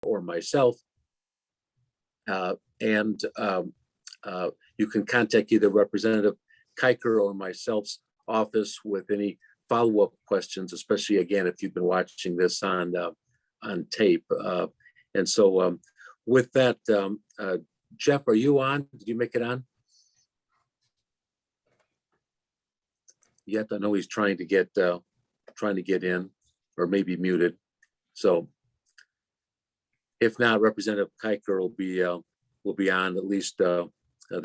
or myself. And you can contact either Representative Kiker or myself's office with any follow-up questions, especially again if you've been watching this on tape. And so with that, Jeff, are you on? Did you make it on? Yet I know he's trying to get in, or maybe muted. So if not, Representative Kiker will be on at least the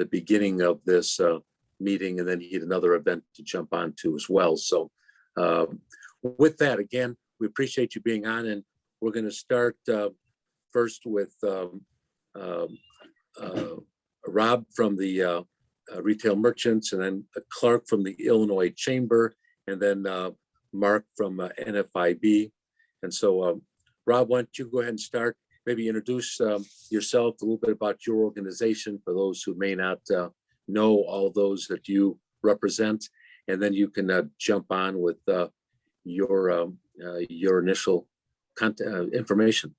beginning of this meeting, and then he had another event to jump on to as well. So with that, again, we appreciate you being on, and we're going to start first with Rob from the retail merchants, and then Clark from the Illinois Chamber, and then Mark from NFIB. And so Rob, why don't you go ahead and start? Maybe introduce yourself, a little bit about your organization for those who may not know all those that you represent, and then you can jump on with your initial information.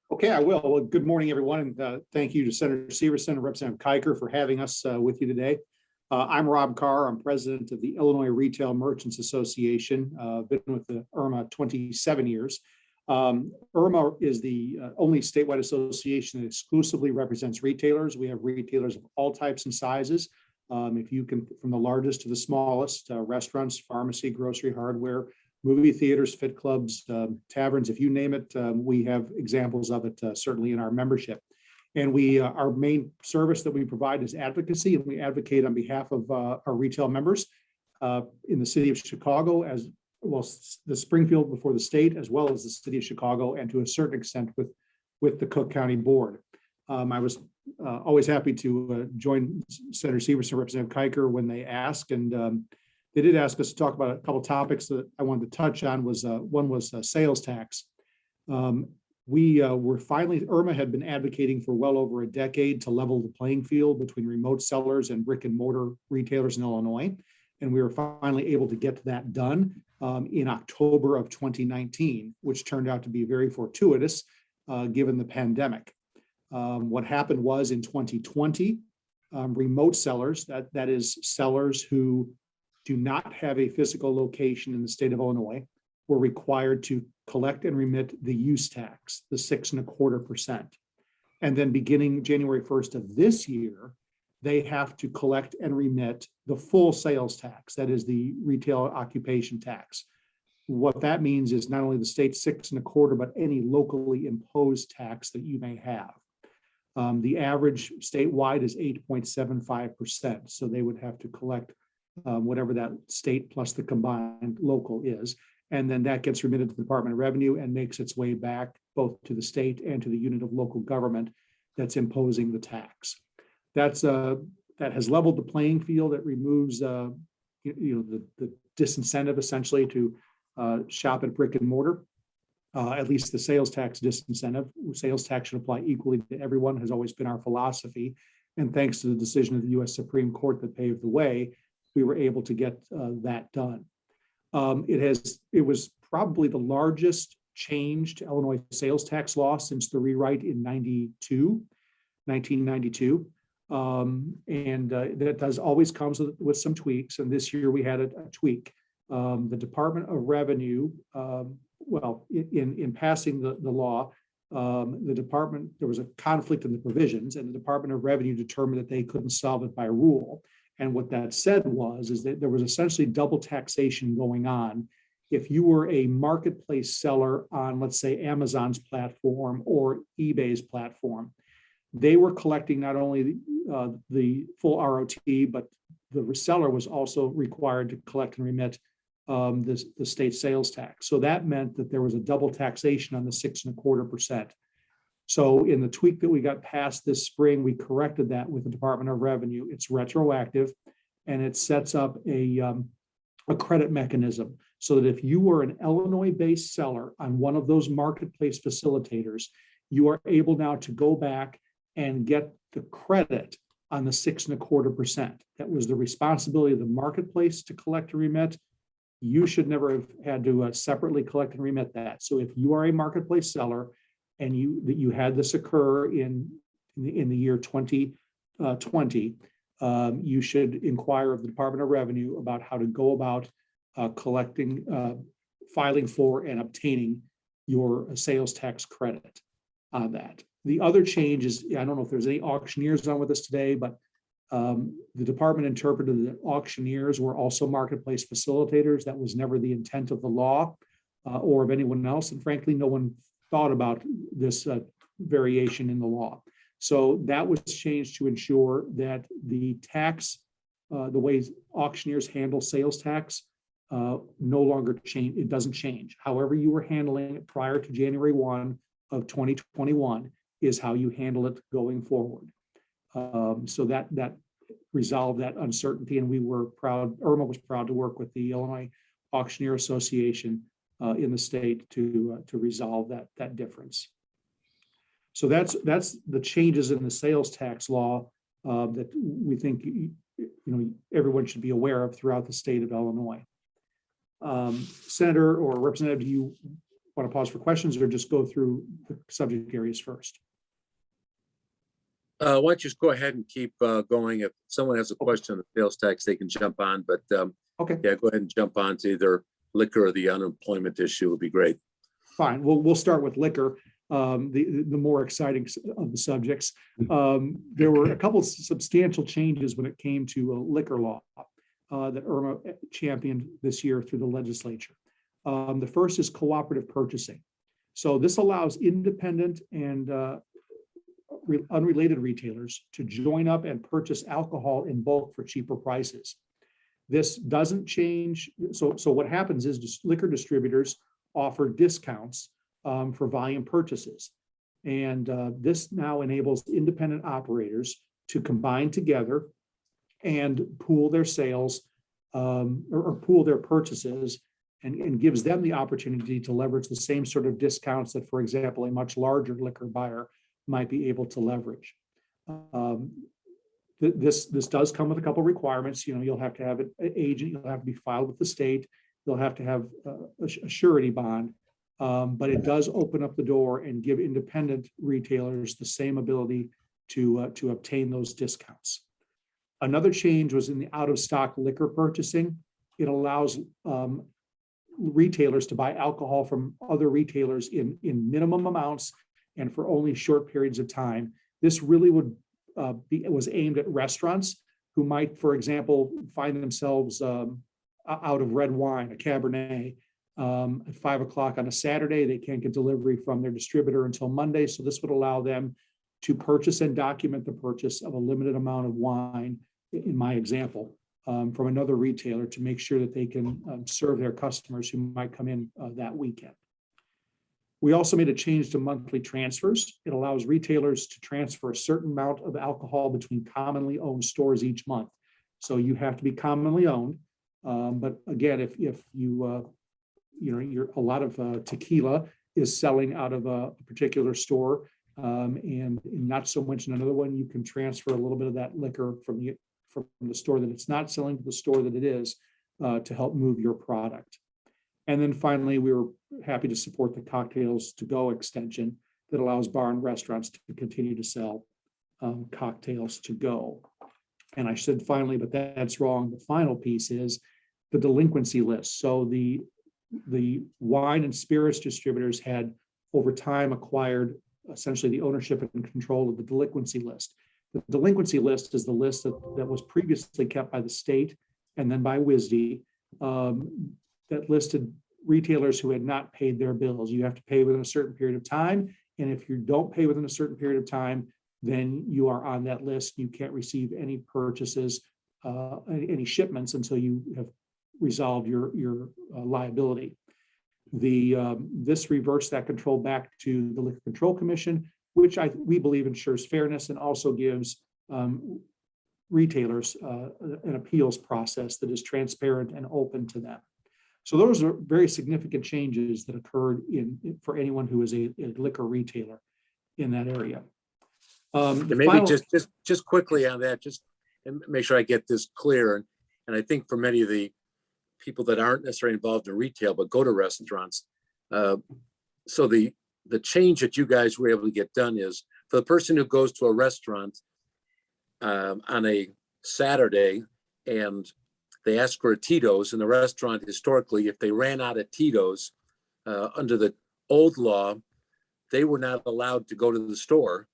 Okay, I will. Well, good morning, everyone, and thank you to Senator Syverson and Representative Kiker for having us with you today. I'm Rob Carr. I'm president of the Illinois Retail Merchants Association. Been with the IRMA 27 years. IRMA is the only statewide association that exclusively represents retailers. We have retailers of all types and sizes. If you can, from the largest to the smallest, restaurants, pharmacy, grocery, hardware, movie theaters, fit clubs, taverns, if you name it, we have examples of it certainly in our membership. And our main service that we provide is advocacy, and we advocate on behalf of our retail members in the city of Chicago, as well as the Springfield before the state, as well as the city of Chicago, and to a certain extent with the Cook County Board. I was always happy to join Senator Syverson and Representative Kiker when they asked, and they did ask us to talk about a couple of topics that I wanted to touch on. One was sales tax. We were finally, IRMA had been advocating for well over a decade to level the playing field between remote sellers and brick and mortar retailers in Illinois. And we were finally able to get that done in October of 2019, which turned out to be very fortuitous given the pandemic. What happened was in 2020, remote sellers, that is sellers who do not have a physical location in the state of Illinois, were required to collect and remit the use tax, the 6.25%. And then beginning January 1st of this year, they have to collect and remit the full sales tax, that is the retail occupation tax. What that means is not only the state 6.25%, but any locally imposed tax that you may have. The average statewide is 8.75%. So they would have to collect whatever that state plus the combined local is. And then that gets remitted to the Department of Revenue and makes its way back both to the state and to the unit of local government that's imposing the tax. That has leveled the playing field. It removes the disincentive essentially to shop at brick and mortar. At least the sales tax disincentive. Sales tax should apply equally to everyone, has always been our philosophy. And thanks to the decision of the U.S. Supreme Court that paved the way, we were able to get that done. It was probably the largest change to Illinois sales tax law since the rewrite in 1992. And that does always comes with some tweaks. And this year we had a tweak. The Department of Revenue, in passing the law, there was a conflict in the provisions, and the Department of Revenue determined that they couldn't solve it by rule. And what that said is that there was essentially double taxation going on. If you were a marketplace seller on, let's say, Amazon's platform or eBay's platform, they were collecting not only the full ROT, but the reseller was also required to collect and remit the state sales tax. So that meant that there was a double taxation on the 6.25%. So in the tweak that we got passed this spring, we corrected that with the Department of Revenue. It's retroactive, and it sets up a credit mechanism so that if you were an Illinois-based seller on one of those marketplace facilitators, you are able now to go back and get the credit on the 6.25%. That was the responsibility of the marketplace to collect and remit. You should never have had to separately collect and remit that. So if you are a marketplace seller, and you had this occur in the year 2020, you should inquire of the Department of Revenue about how to go about collecting, filing for and obtaining your sales tax credit on that. The other change is, I don't know if there's any auctioneers on with us today, but the department interpreted that auctioneers were also marketplace facilitators. That was never the intent of the law or of anyone else. And frankly, no one thought about this variation in the law. So that was changed to ensure that the tax, the way auctioneers handle sales tax, no longer change. It doesn't change. However you were handling it prior to January 1 of 2021 is how you handle it going forward. So that resolved that uncertainty, and we were proud, IRMA was proud to work with the Illinois Auctioneer Association in the state to resolve that difference. So that's the changes in the sales tax law that we think everyone should be aware of throughout the state of Illinois. Senator or Representative, do you want to pause for questions or just go through the subject areas first? Why don't you just go ahead and keep going. If someone has a question on the sales tax, they can jump on, but Okay, yeah, go ahead and jump on to either liquor or the unemployment issue would be great. fine. We'll start with liquor, the more exciting of the subjects. There were a couple of substantial changes when it came to liquor law that IRMA championed this year through the legislature. The first is cooperative purchasing. So this allows independent and unrelated retailers to join up and purchase alcohol in bulk for cheaper prices. This doesn't change. So what happens is liquor distributors offer discounts for volume purchases. And this now enables independent operators to combine together and pool their sales or pool their purchases and gives them the opportunity to leverage the same sort of discounts that, for example, a much larger liquor buyer might be able to leverage. This does come with a couple of requirements. You'll have to have an agent, you'll have to be filed with the state, you'll have to have a surety bond, but it does open up the door and give independent retailers the same ability to obtain those discounts. Another change was in the out-of-stock liquor purchasing. It allows retailers to buy alcohol from other retailers in minimum amounts and for only short periods of time. This really was aimed at restaurants who might, for example, find themselves out of red wine, a Cabernet, at 5 o'clock on a Saturday. They can't get delivery from their distributor until Monday. So this would allow them to purchase and document the purchase of a limited amount of wine, in my example, from another retailer to make sure that they can serve their customers who might come in that weekend. We also made a change to monthly transfers. It allows retailers to transfer a certain amount of alcohol between commonly owned stores each month. So you have to be commonly owned. But again, if you, a lot of tequila is selling out of a particular store and not so much in another one, you can transfer a little bit of that liquor from the store that it's not selling to the store that it is to help move your product. And then finally, we were happy to support the cocktails to go extension that allows bar and restaurants to continue to sell cocktails to go. And I said finally, but that's wrong. The final piece is the delinquency list. So the wine and spirits distributors had over time acquired essentially the ownership and control of the delinquency list. The delinquency list is the list that was previously kept by the state and then by WSDI that listed retailers who had not paid their bills. You have to pay within a certain period of time. And if you don't pay within a certain period of time, then you are on that list. You can't receive any purchases, any shipments until you have resolved your liability. This reversed that control back to the Liquor Control Commission, which we believe ensures fairness and also gives retailers an appeals process that is transparent and open to them. So those are very significant changes that occurred for anyone who is a liquor retailer in that area. Maybe just quickly on that, just and make sure I get this clear. And I think for many of the people that aren't necessarily involved in retail but go to restaurants, so the the change that you guys were able to get done is for the person who goes to a restaurant on a Saturday and they ask for a Tito's in the restaurant, historically, if they ran out of Tito's under the old law, they were not allowed to go to the store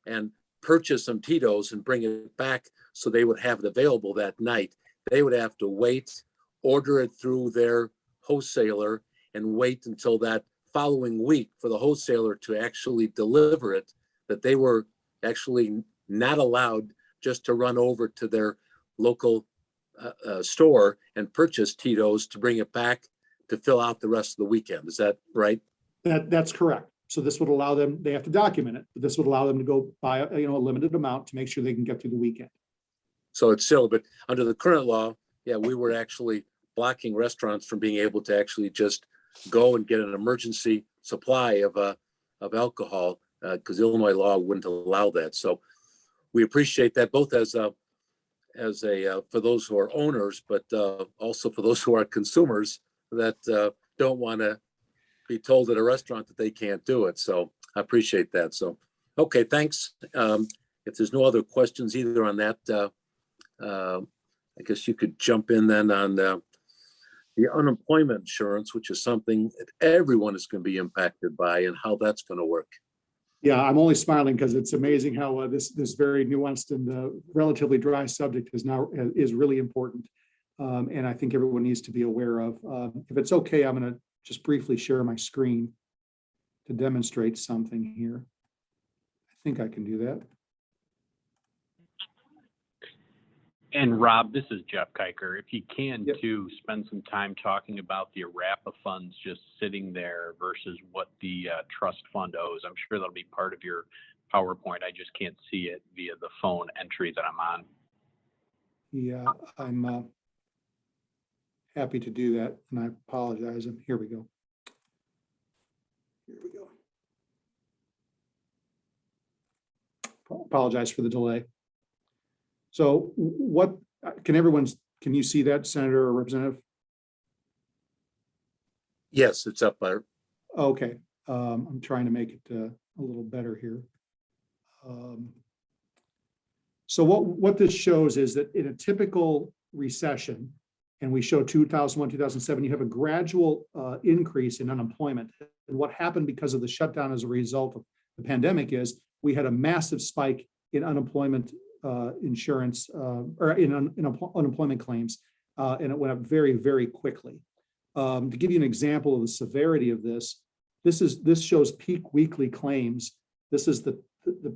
and purchase some Tito's and bring it back so they would have it available that night. They would have to wait, order it through their wholesaler, and wait until that following week for the wholesaler to actually deliver it, that they were actually not allowed just to run over to their local store and purchase Tito's to bring it back to fill out the rest of the weekend. Is that right? That's correct. So this would allow them, they have to document it, but this would allow them to go buy a limited amount to make sure they can get through the weekend. So it's still, but under the current law, yeah, we were actually blocking restaurants from being able to actually just go and get an emergency supply of alcohol because Illinois law wouldn't allow that. So we appreciate that both as a for those who are owners, but also for those who are consumers that don't want to be told at a restaurant that they can't do it. So I appreciate that. So, okay, thanks. If there's no other questions either on that, I guess you could jump in then on the unemployment insurance, which is something that everyone is going to be impacted by, and how that's going to work. Yeah, I'm only smiling because it's amazing how this very nuanced and relatively dry subject is really important. And I think everyone needs to be aware of. If it's okay, I'm going to just briefly share my screen to demonstrate something here. I think I can do that. And Rob, this is Jeff Kiker. If you can Yep. too, spend some time talking about the ARAPA funds just sitting there versus what the trust fund owes. I'm sure that'll be part of your PowerPoint. I just can't see it via the phone entry that I'm on. Yeah, I'm happy to do that, and I apologize. And here we go. Here we go. Apologize for the delay. So what can you see that, Senator or Representative? Yes, it's up there. Okay, I'm trying to make it a little better here. So what this shows is that in a typical recession, and we show 2001, 2007, you have a gradual increase in unemployment. And what happened because of the shutdown as a result of the pandemic is we had a massive spike in unemployment insurance or in unemployment claims, and it went up very, very quickly. To give you an example of the severity of this shows peak weekly claims. This is the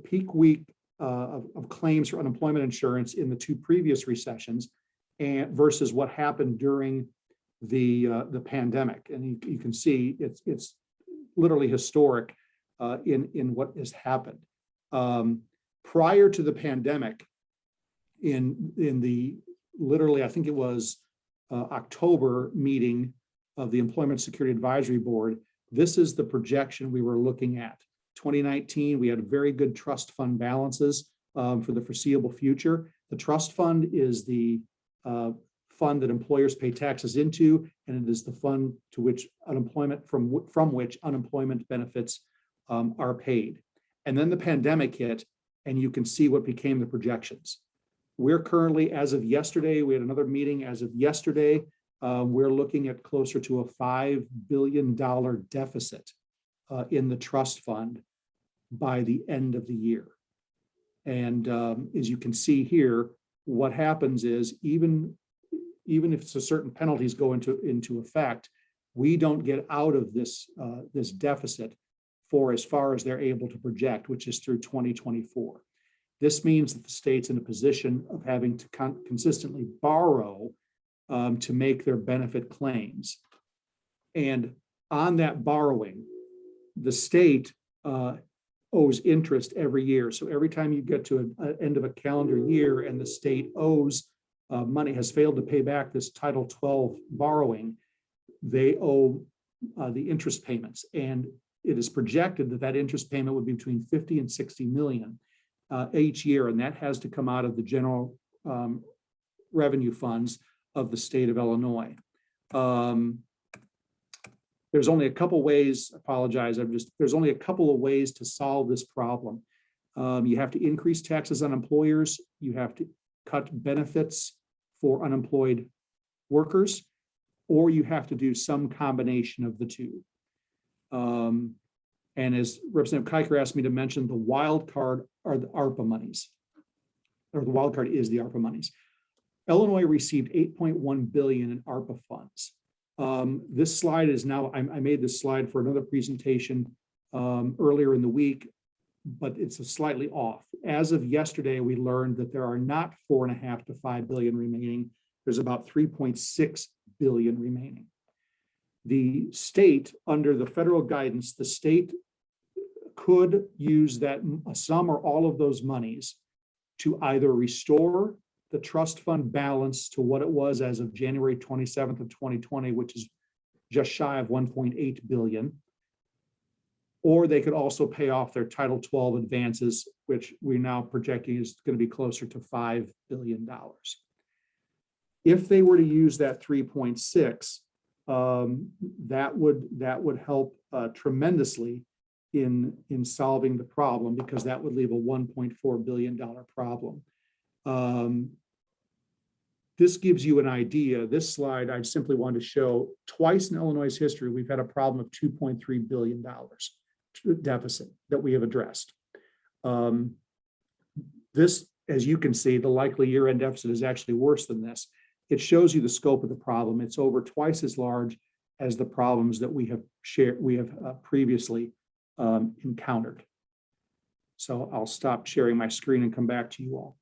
peak week of claims for unemployment insurance in the two previous recessions, and versus what happened during the pandemic. And you can see it's literally historic in what has happened. Prior to the pandemic, in the literally, I think it was October meeting of the Employment Security Advisory Board, this is the projection we were looking at. 2019, we had very good trust fund balances for the foreseeable future. The trust fund is the fund that employers pay taxes into, and it is the fund to which unemployment from which unemployment benefits are paid. And then the pandemic hit, and you can see what became the projections. We're currently, as of yesterday, we had another meeting as of yesterday, we're looking at closer to a $5 billion deficit in the trust fund by the end of the year. And as you can see here, what happens is even if certain penalties go into effect, we don't get out of this deficit for as far as they're able to project, which is through 2024. This means that the state's in a position of having to consistently borrow to make their benefit claims. And on that borrowing, the state owes interest every year. So every time you get to an end of a calendar year and the state owes money, has failed to pay back this Title 12 borrowing, they owe the interest payments. And it is projected that interest payment would be between 50 and 60 million each year. And that has to come out of the general revenue funds of the state of Illinois. there's only a couple ways, there's only a couple of ways to solve this problem. You have to increase taxes on employers. You have to cut benefits for unemployed workers, or you have to do some combination of the two. And as Representative Kiker asked me to mention, the wild card are the ARPA monies, or the wild card is the ARPA monies. Illinois received $8.1 billion in ARPA funds. This slide is now, I made this slide for another presentation earlier in the week, but it's slightly off. As of yesterday, we learned that there are not 4.5 to 5 billion remaining. There's about 3.6 billion remaining. The state, under the federal guidance, the state could use that some or all of those monies to either restore the trust fund balance to what it was as of January 27th of 2020, which is just shy of 1.8 billion. Or they could also pay off their Title 12 advances, which we're now projecting is going to be closer to $5 billion. If they were to use that 3.6, that would help tremendously in solving the problem, because that would leave a $1.4 billion problem. This gives you an idea. This slide, I simply want to show twice in Illinois' history, we've had a problem of $2.3 billion deficit that we have addressed. This, as you can see, the likely year-end deficit is actually worse than this. It shows you the scope of the problem. It's over twice as large as the problems that we have previously encountered. So I'll stop sharing my screen and come back to you all.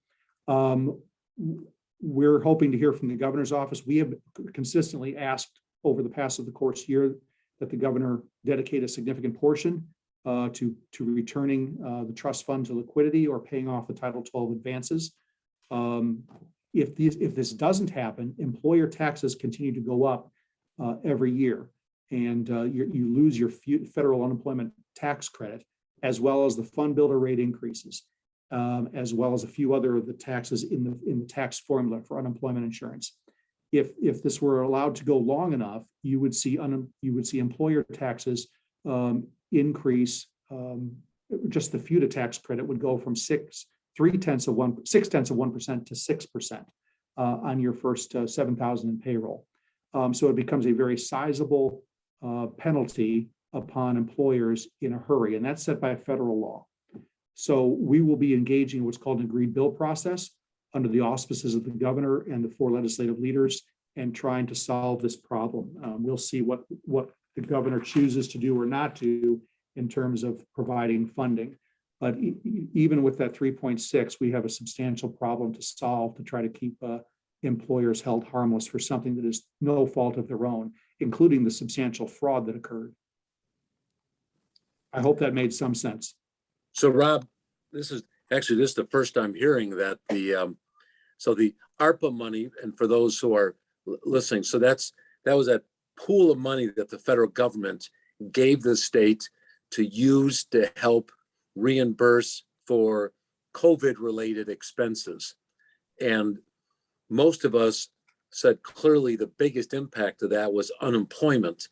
We're hoping to hear from the governor's office. We have consistently asked over the past of the course year that the governor dedicate a significant portion to returning the trust fund to liquidity or paying off the Title 12 advances. If this doesn't happen, employer taxes continue to go up every year, and you lose your federal unemployment tax credit, as well as the fund builder rate increases, as well as a few other of the taxes in the tax formula for unemployment insurance. If this were allowed to go long enough, you would see employer taxes increase. Just the FUTA tax credit would go from 0.6% to 6% on your first 7,000 in payroll. So it becomes a very sizable penalty upon employers in a hurry, and that's set by federal law. So we will be engaging what's called an agreed bill process under the auspices of the governor and the 4 legislative leaders, and trying to solve this problem. We'll see what the governor chooses to do or not do in terms of providing funding. But even with that 3.6, we have a substantial problem to solve to try to keep employers held harmless for something that is no fault of their own, including the substantial fraud that occurred. I hope that made some sense. So Rob, this is the first I'm hearing that the ARPA money, and for those who are listening, so that was that pool of money that the federal government gave the state to use to help reimburse for COVID-related expenses. And most of us said clearly the biggest impact of that was unemployment,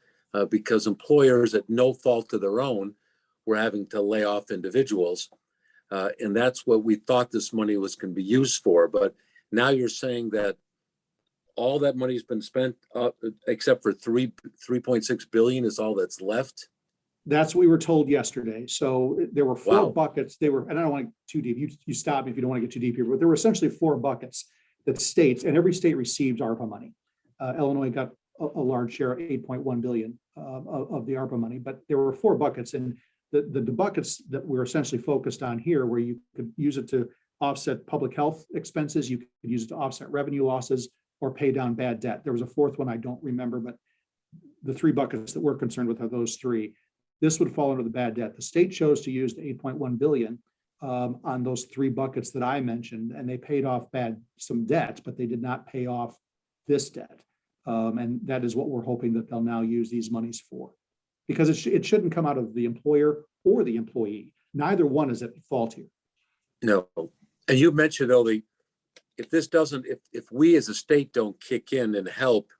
because employers at no fault of their own were having to lay off individuals. And that's what we thought this money was going to be used for. But now you're saying that all that money's been spent, except for 3.6 billion is all that's left. That's what we were told yesterday. So there were 4 buckets. And I don't want to get too deep. You stop me if you don't want to get too deep here, but there were essentially 4 buckets that states, and every state received ARPA money. Illinois got a large share, 8.1 billion of the ARPA money, but there were 4 buckets, and the buckets that we're essentially focused on here, where you could use it to offset public health expenses, you could use it to offset revenue losses, or pay down bad debt. There was a 4th one I don't remember, but the 3 buckets that we're concerned with are those 3. This would fall under the bad debt. The state chose to use the 8.1 billion on those 3 buckets that I mentioned, and they paid off some debt, but they did not pay off this debt. And that is what we're hoping that they'll now use these monies for, because it shouldn't come out of the employer or the employee. Neither one is at fault here. No, and you mentioned though, if we as a state don't kick in and help,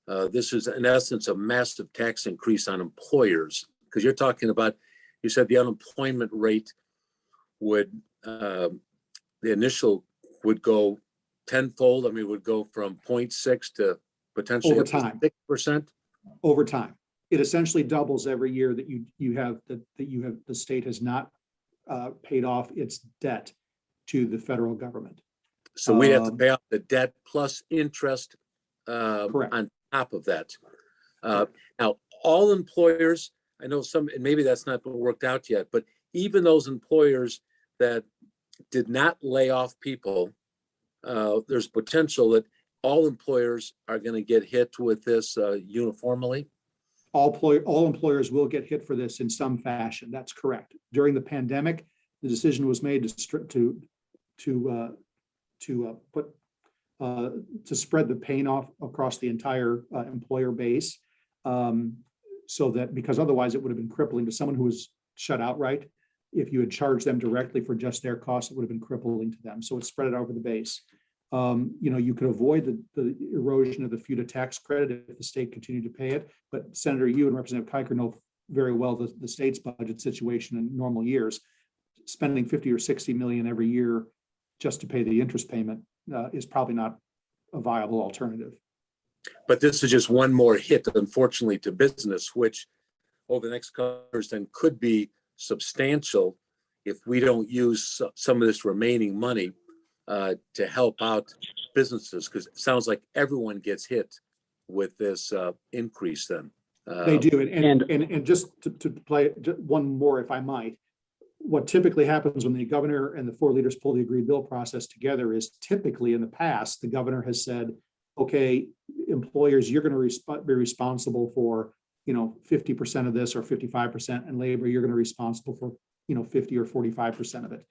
this is in essence a massive tax increase on employers, because you're talking about, you said the unemployment rate would, the initial would go tenfold. I mean, would go from 0.6 to potentially Over up to time. 6%. Over time. It essentially doubles every year that you have the state has not paid off its debt to the federal government. So we have to pay off the debt plus interest Correct. on top of that. Now, all employers, I know some, and maybe that's not been worked out yet, but even those employers that did not lay off people, there's potential that all employers are going to get hit with this uniformly. All employers will get hit for this in some fashion. That's correct. During the pandemic, the decision was made to spread the pain off across the entire employer base, so that, because otherwise it would have been crippling to someone who was shut outright. If you had charged them directly for just their costs, it would have been crippling to them. So it spread it over the base. You could avoid the erosion of the FUTA tax credit if the state continued to pay it. But Senator, you and Representative Kiker know very well the state's budget situation in normal years. Spending 50 or 60 million every year just to pay the interest payment is probably not a viable alternative. But this is just one more hit, unfortunately, to business, which over the next couple of years then could be substantial if we don't use some of this remaining money to help out businesses, because it sounds like everyone gets hit with this increase then. They do. And just to play one more, if I might, what typically happens when the governor and the four leaders pull the agreed bill process together is typically in the past, the governor has said, okay, employers, you're going to be responsible for 50% of this or 55%, and labor, you're going to be responsible for 50 or 45% of it.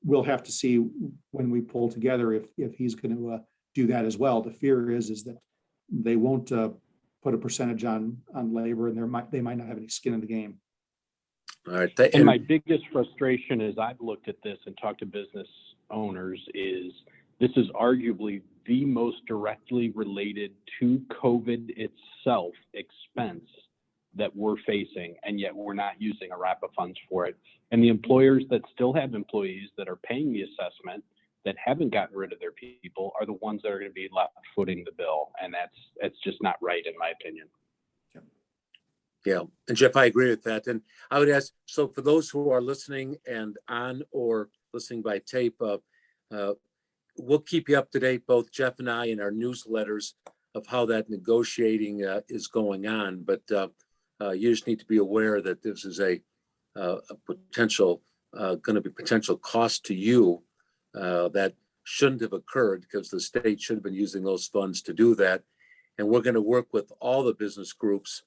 We'll have to see when we pull together if he's going to do that as well. The fear is that they won't put a percentage on labor, and they might not have any skin in the game. All right. And my biggest frustration as I've looked at this and talked to business owners is this is arguably the most directly related to COVID itself expense that we're facing, and yet we're not using a wrap of funds for it. And the employers that still have employees that are paying the assessment that haven't gotten rid of their people are the ones that are going to be left footing the bill. And that's just not right, in my opinion. Yeah, and Jeff, I agree with that. And I would ask, so for those who are listening and on or listening by tape, we'll keep you up to date, both Jeff and I, in our newsletters of how that negotiating is going on. But you just need to be aware that this is a potential, going to be potential cost to you that shouldn't have occurred, because the state should have been using those funds to do that. And we're going to work with all the business groups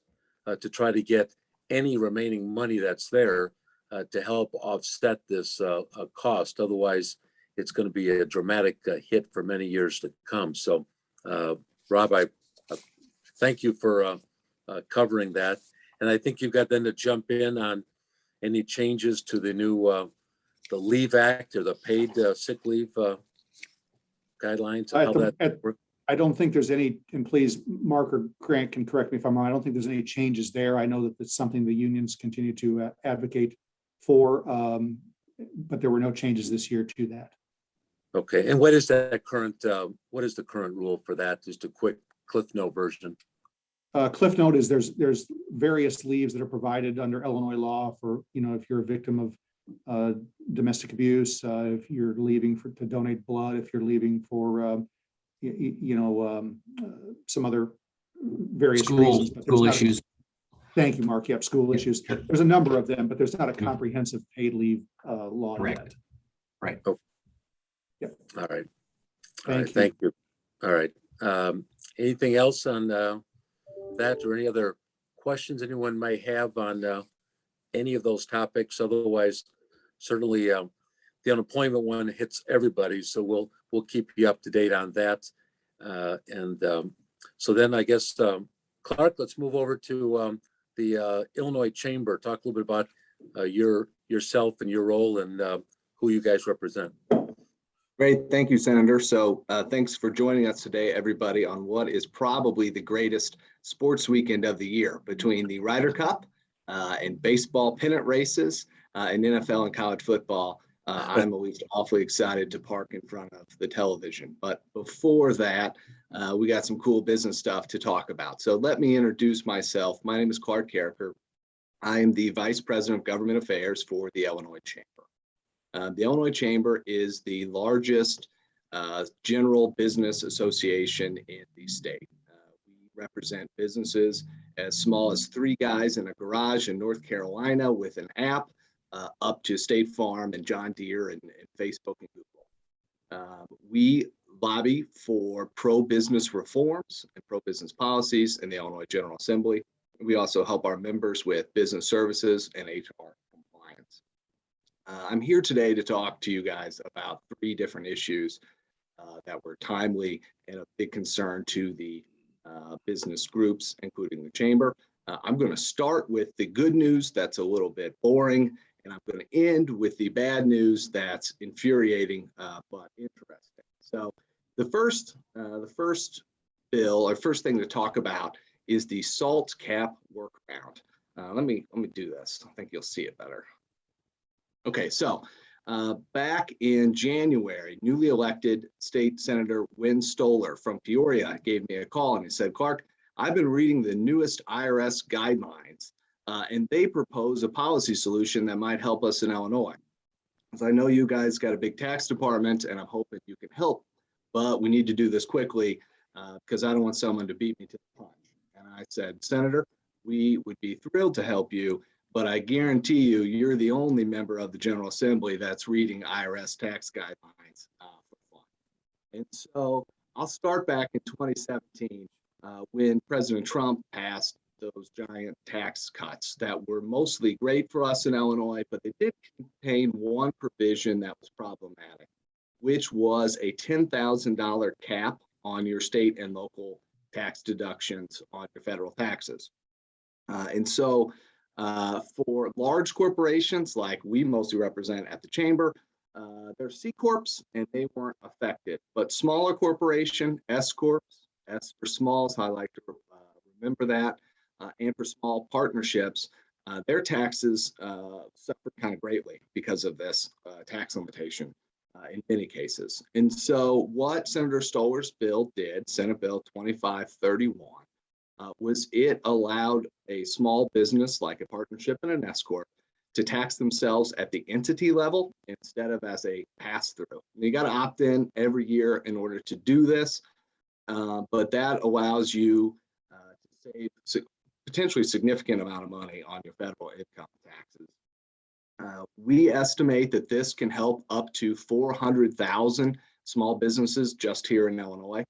to try to get any remaining money that's there to help offset this cost. Otherwise, it's going to be a dramatic hit for many years to come. So, Rob, I thank you for covering that. And I think you've got then to jump in on any changes to the new the Leave Act or the paid sick leave guidelines. How that works. I don't think there's any, and please, Mark or Grant can correct me if I'm wrong, I don't think there's any changes there. I know that it's something the unions continue to advocate for, but there were no changes this year to that. Okay, and what is that current, what is the current rule for that? Just a quick Cliff Note version. Cliff Note is there's various leaves that are provided under Illinois law for, if you're a victim of domestic abuse, if you're leaving to donate blood, if you're leaving for some other various reasons. But school issues. Thank you, Mark. Yep, school issues. There's a number of them, but there's not a comprehensive paid leave law Correct. yet. Right. Oh. Yep. All right. Thank you. All right. Anything else on that, or any other questions anyone might have on any of those topics? Otherwise, certainly the unemployment one hits everybody, so we'll keep you up to date on that. So then I guess, Clark, let's move over to the Illinois Chamber. Talk a little bit about yourself and your role and who you guys represent. Great. Thank you, Senator. So thanks for joining us today, everybody, on what is probably the greatest sports weekend of the year between the Ryder Cup and baseball pennant races and NFL and college football. I'm at least awfully excited to park in front of the television. But before that, we got some cool business stuff to talk about. So let me introduce myself. My name is Clark Carricker. I am the Vice President of Government Affairs for the Illinois Chamber. The Illinois Chamber is the largest general business association in the state. We represent businesses as small as 3 guys in a garage in North Carolina with an app, up to State Farm and John Deere and Facebook and Google. We lobby for pro-business reforms and pro-business policies in the Illinois General Assembly. We also help our members with business services and HR compliance. I'm here today to talk to you guys about 3 different issues that were timely and a big concern to the business groups, including the Chamber. I'm going to start with the good news that's a little bit boring, and I'm going to end with the bad news that's infuriating but interesting. So the first bill or first thing to talk about is the SALT cap workaround. Let me do this. I think you'll see it better. Okay, so back in January, newly elected State Senator Win Stoller from Peoria gave me a call and he said, "Clark, I've been reading the newest IRS guidelines and they propose a policy solution that might help us in Illinois. As I know you guys got a big tax department and I'm hoping you can help, but we need to do this quickly because I don't want someone to beat me to the punch." And I said, "Senator, we would be thrilled to help you, but I guarantee you, you're the only member of the General Assembly that's reading IRS tax guidelines for fun." And so I'll start back in 2017 when President Trump passed those giant tax cuts that were mostly great for us in Illinois, but they did contain one provision that was problematic, which was a $10,000 cap on your state and local tax deductions on your federal taxes. And so for large corporations like we mostly represent at the Chamber, they're C Corps and they weren't affected. But smaller corporation, S Corps, S for smalls, I like to remember that, and for small partnerships, their taxes suffered kind of greatly because of this tax limitation in many cases. And so what Senator Stoller's bill did, Senate Bill 2531, was it allowed a small business like a partnership and an S Corp to tax themselves at the entity level instead of as a pass-through. You got to opt in every year in order to do this, but that allows you to save potentially significant amount of money on your federal income taxes. We estimate that this can help up to 400,000 small businesses just here in Illinois.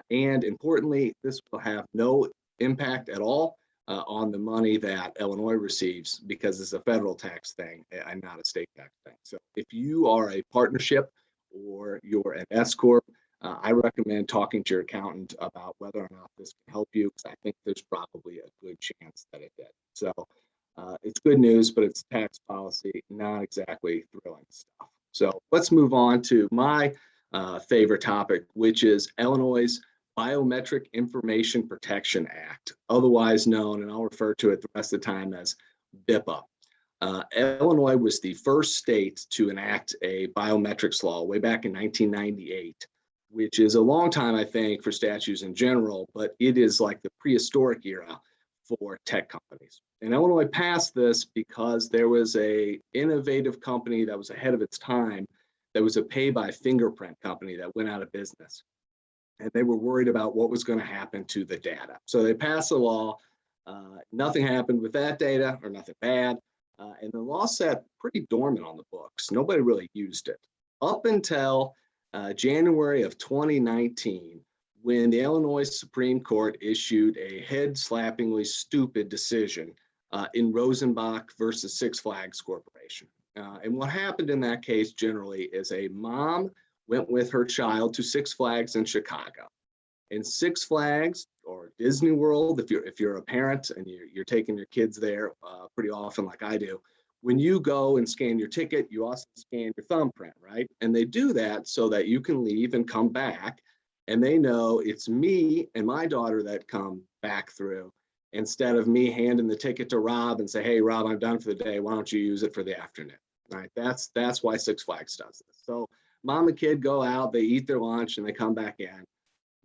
And importantly, this will have no impact at all on the money that Illinois receives because it's a federal tax thing and not a state tax thing. So if you are a partnership or you're an S Corp, I recommend talking to your accountant about whether or not this can help you, because I think there's probably a good chance that it did. So it's good news, but it's tax policy, not exactly thrilling stuff. So let's move on to my favorite topic, which is Illinois' Biometric Information Protection Act, otherwise known, and I'll refer to it the rest of the time as BIPA. Illinois was the first state to enact a biometrics law way back in 1998, which is a long time, I think, for statutes in general, but it is like the prehistoric era for tech companies. And Illinois passed this because there was a innovative company that was ahead of its time that was a pay-by-fingerprint company that went out of business. And they were worried about what was going to happen to the data. So they passed a law. Nothing happened with that data, or nothing bad. And the law sat pretty dormant on the books. Nobody really used it up until January of 2019, when the Illinois Supreme Court issued a head-slappingly stupid decision in Rosenbach versus Six Flags Corporation. And what happened in that case generally is a mom went with her child to Six Flags in Chicago. And Six Flags or Disney World, if you're a parent and you're taking your kids there pretty often like I do, When you go and scan your ticket, you also scan your thumbprint, right? And they do that so that you can leave and come back, and they know it's me and my daughter that come back through, instead of me handing the ticket to Rob and say, hey, Rob, I'm done for the day. Why don't you use it for the afternoon? Right? That's why Six Flags does this. So mom and kid go out, they eat their lunch, and they come back in.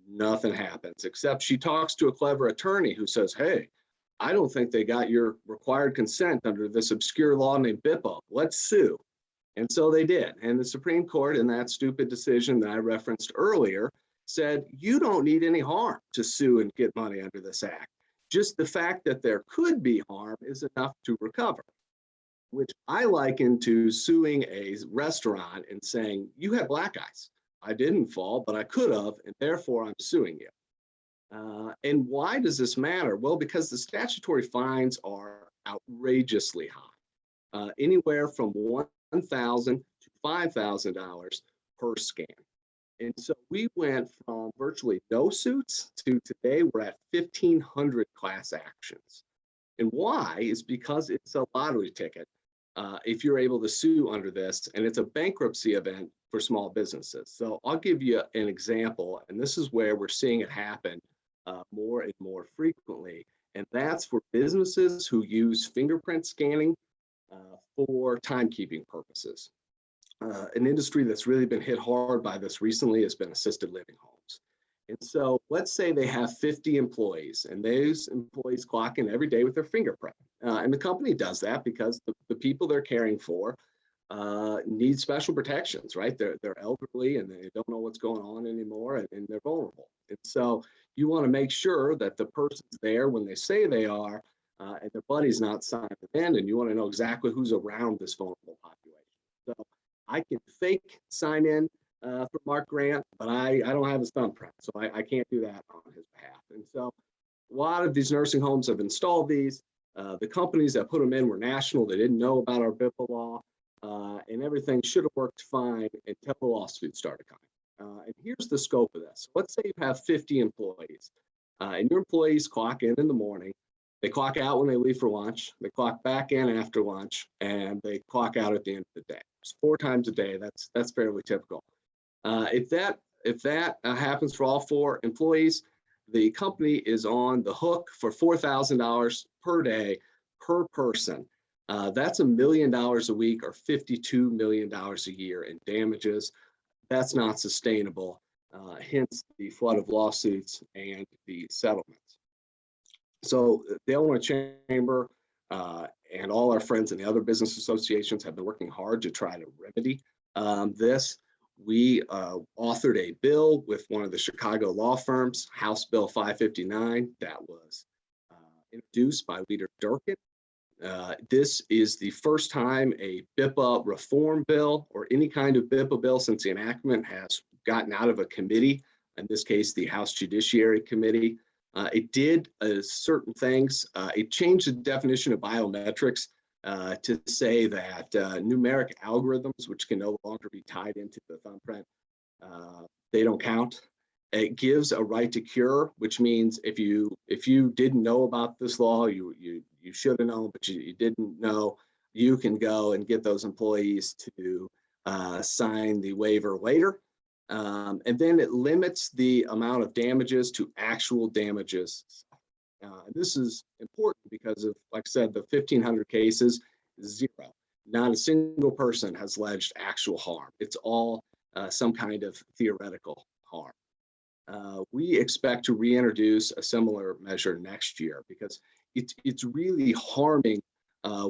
Nothing happens, except she talks to a clever attorney who says, hey, I don't think they got your required consent under this obscure law named BIPA. Let's sue. And so they did. And the Supreme Court, in that stupid decision that I referenced earlier, said you don't need any harm to sue and get money under this act. Just the fact that there could be harm is enough to recover, which I liken to suing a restaurant and saying, you had black eyes. I didn't fall, but I could have, and therefore I'm suing you. And why does this matter? Well, because the statutory fines are outrageously high, anywhere from $1,000 to $5,000 per scan. And so we went from virtually no suits to today we're at 1,500 class actions. And why is because it's a lottery ticket if you're able to sue under this, and it's a bankruptcy event for small businesses. So I'll give you an example, and this is where we're seeing it happen more and more frequently. And that's for businesses who use fingerprint scanning for timekeeping purposes. An industry that's really been hit hard by this recently has been assisted living homes. And so let's say they have 50 employees, and those employees clock in every day with their fingerprint. And the company does that because the people they're caring for need special protections, right? They're elderly and they don't know what's going on anymore, and they're vulnerable. And so you want to make sure that the person's there when they say they are, and their buddy's not signed in, and you want to know exactly who's around this vulnerable population. So I can fake sign in for Mark Grant, but I don't have his thumbprint, so I can't do that on his behalf. And so a lot of these nursing homes have installed these. The companies that put them in were national. They didn't know about our BIPA law, and everything should have worked fine until the lawsuit started coming. And here's the scope of this. Let's say you have 50 employees, and your employees clock in the morning. They clock out when they leave for lunch. They clock back in after lunch, and they clock out at the end of the day. It's 4 times a day. That's fairly typical. If that happens for all 4 employees, the company is on the hook for $4,000 per day per person. That's $1 million a week, or $52 million a year in damages. That's not sustainable, hence the flood of lawsuits and the settlements. So the Illinois Chamber and all our friends in the other business associations have been working hard to try to remedy this. We authored a bill with one of the Chicago law firms, House Bill 559, that was introduced by Leader Durkin. This is the first time a BIPA reform bill or any kind of BIPA bill since the enactment has gotten out of a committee, in this case, the House Judiciary Committee. It did certain things. It changed the definition of biometrics to say that numeric algorithms, which can no longer be tied into the thumbprint, they don't count. It gives a right to cure, which means if you didn't know about this law, you should have known, but you didn't know, you can go and get those employees to sign the waiver later. And then it limits the amount of damages to actual damages. This is important because of, like I said, the 1,500 cases, 0. Not a single person has alleged actual harm. It's all some kind of theoretical harm. We expect to reintroduce a similar measure next year because it's really harming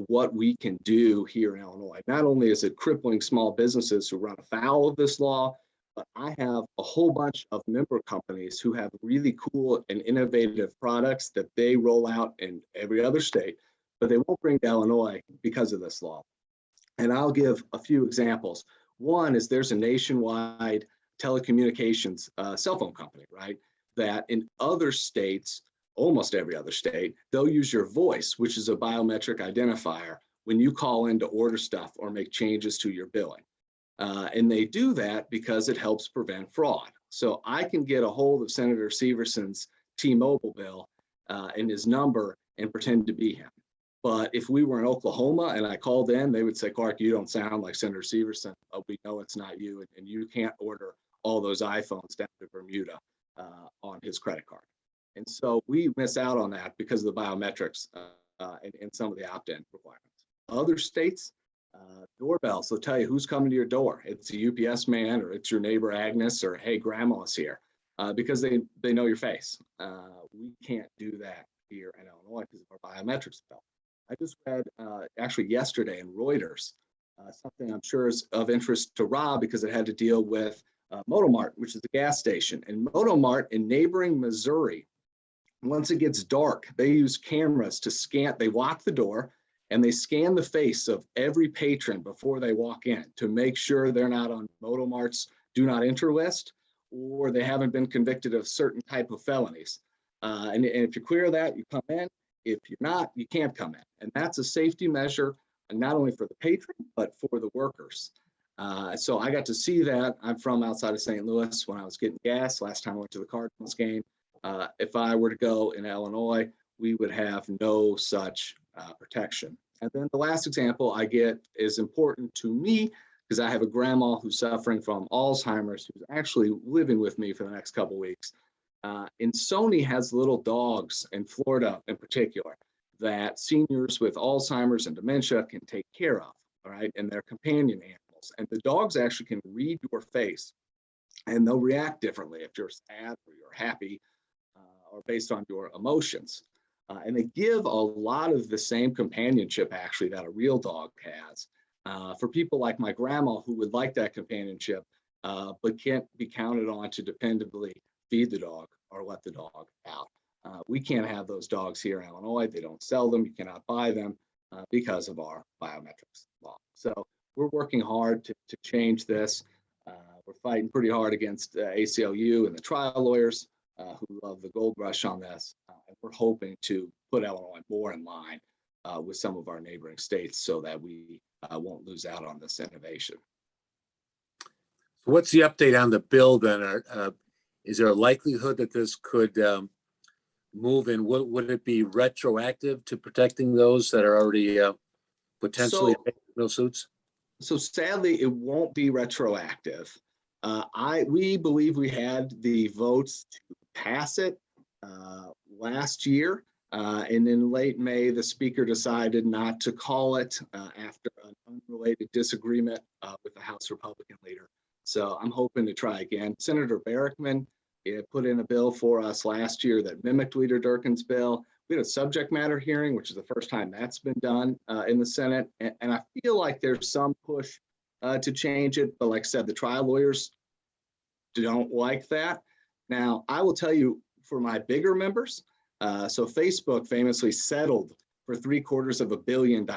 what we can do here in Illinois. Not only is it crippling small businesses who run afoul of this law, but I have a whole bunch of member companies who have really cool and innovative products that they roll out in every other state, but they won't bring to Illinois because of this law. And I'll give a few examples. One is there's a nationwide telecommunications cell phone company, right? That in other states, almost every other state, they'll use your voice, which is a biometric identifier, when you call in to order stuff or make changes to your billing. And they do that because it helps prevent fraud. So I can get a hold of Senator Syverson's T-Mobile bill and his number and pretend to be him. But if we were in Oklahoma and I called in, they would say, Clark, you don't sound like Senator Syverson. Oh, we know it's not you, and you can't order all those iPhones down to Bermuda on his credit card. And so we miss out on that because of the biometrics and some of the opt-in requirements. Other states, doorbells will tell you who's coming to your door. It's a UPS man, or it's your neighbor Agnes, or hey, grandma's here, because they know your face. We can't do that here in Illinois because of our biometrics bill. I just read actually yesterday in Reuters, something I'm sure is of interest to Rob because it had to deal with Motomart, which is a gas station. And Motomart in neighboring Missouri, once it gets dark, they use cameras to scan, they lock the door and they scan the face of every patron before they walk in to make sure they're not on Motomart's do not enter list, or they haven't been convicted of certain type of felonies. And if you clear that, you come in. If you're not, you can't come in. And that's a safety measure, and not only for the patron, but for the workers. So I got to see that. I'm from outside of St. Louis. When I was getting gas, last time I went to the Cardinals game, if I were to go in Illinois, we would have no such protection. And then the last example I get is important to me because I have a grandma who's suffering from Alzheimer's, who's actually living with me for the next couple of weeks. And Sony has little dogs in Florida in particular that seniors with Alzheimer's and dementia can take care of, all right? And they're companion animals. And the dogs actually can read your face and they'll react differently if you're sad or you're happy or based on your emotions. And they give a lot of the same companionship actually that a real dog has for people like my grandma who would like that companionship, but can't be counted on to dependably feed the dog or let the dog out. We can't have those dogs here in Illinois. They don't sell them. You cannot buy them because of our biometrics law. So we're working hard to change this. We're fighting pretty hard against ACLU and the trial lawyers who love the gold rush on this. And we're hoping to put Illinois more in line with some of our neighboring states so that we won't lose out on this innovation. What's the update on the bill then? Is there a likelihood that this could move in? Would it be retroactive to protecting those that are already potentially no suits? So sadly, it won't be retroactive. We believe we had the votes to pass it last year. And in late May, the speaker decided not to call it after an unrelated disagreement with the House Republican leader. So I'm hoping to try again. Senator Barrickman put in a bill for us last year that mimicked Leader Durkin's bill. We had a subject matter hearing, which is the first time that's been done in the Senate. And I feel like there's some push to change it. But like I said, the trial lawyers don't like that. Now, I will tell you for my bigger members, so Facebook famously settled for $750 million.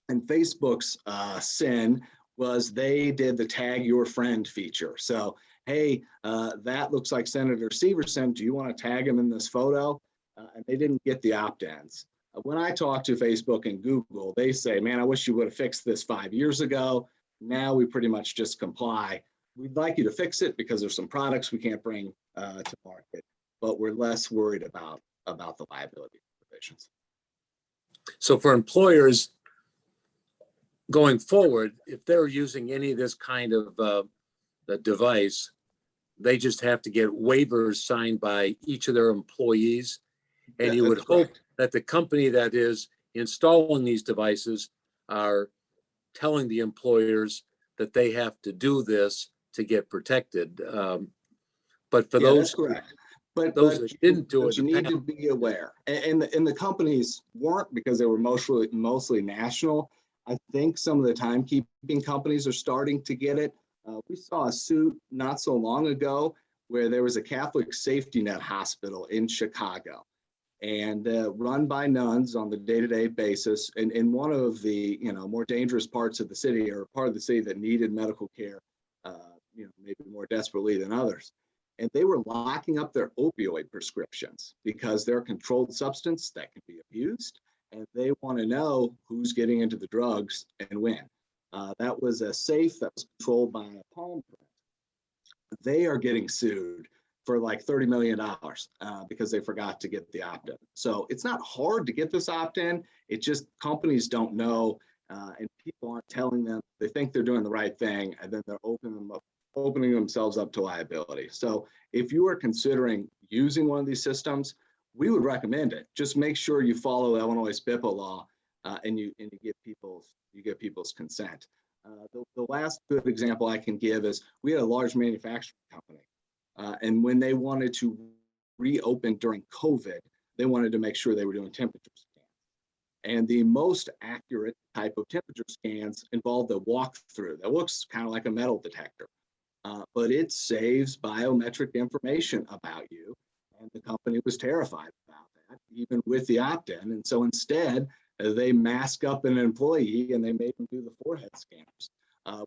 And Facebook's sin was they did the tag your friend feature. So, hey, that looks like Senator Syverson. Do you want to tag him in this photo? And they didn't get the opt-ins. When I talk to Facebook and Google, they say, man, I wish you would have fixed this 5 years ago. Now we pretty much just comply. We'd like you to fix it because there's some products we can't bring to market, but we're less worried about the liability provisions. So for employers going forward, if they're using any of this kind of the device, they just have to get waivers signed by each of their employees. And you would hope that the company that is installing these devices are telling the employers that they have to do this to get protected. But for those, but that didn't do it, you need to be aware. And the companies weren't because they were mostly national. I think some of the timekeeping companies are starting to get it. We saw a suit not so long ago where there was a Catholic safety net hospital in Chicago and run by nuns on the day-to-day basis in one of the more dangerous parts of the city, or part of the city that needed medical care maybe more desperately than others. And they were locking up their opioid prescriptions because they're a controlled substance that can be abused, and they want to know who's getting into the drugs and when. That was a safe that was controlled by a palm print. They are getting sued for like $30 million because they forgot to get the opt-in. So it's not hard to get this opt-in. It just companies don't know, and people aren't telling them. They think they're doing the right thing, and then they're opening themselves up to liability. So if you are considering using one of these systems, we would recommend it. Just make sure you follow Illinois BIPA law, and you get people's consent. The last good example I can give is we had a large manufacturing company. And when they wanted to reopen during COVID, they wanted to make sure they were doing temperature scans. And the most accurate type of temperature scans involved a walkthrough that looks kind of like a metal detector, but it saves biometric information about you. And the company was terrified about that, even with the opt-in. And so instead, they mask up an employee and they made them do the forehead scanners.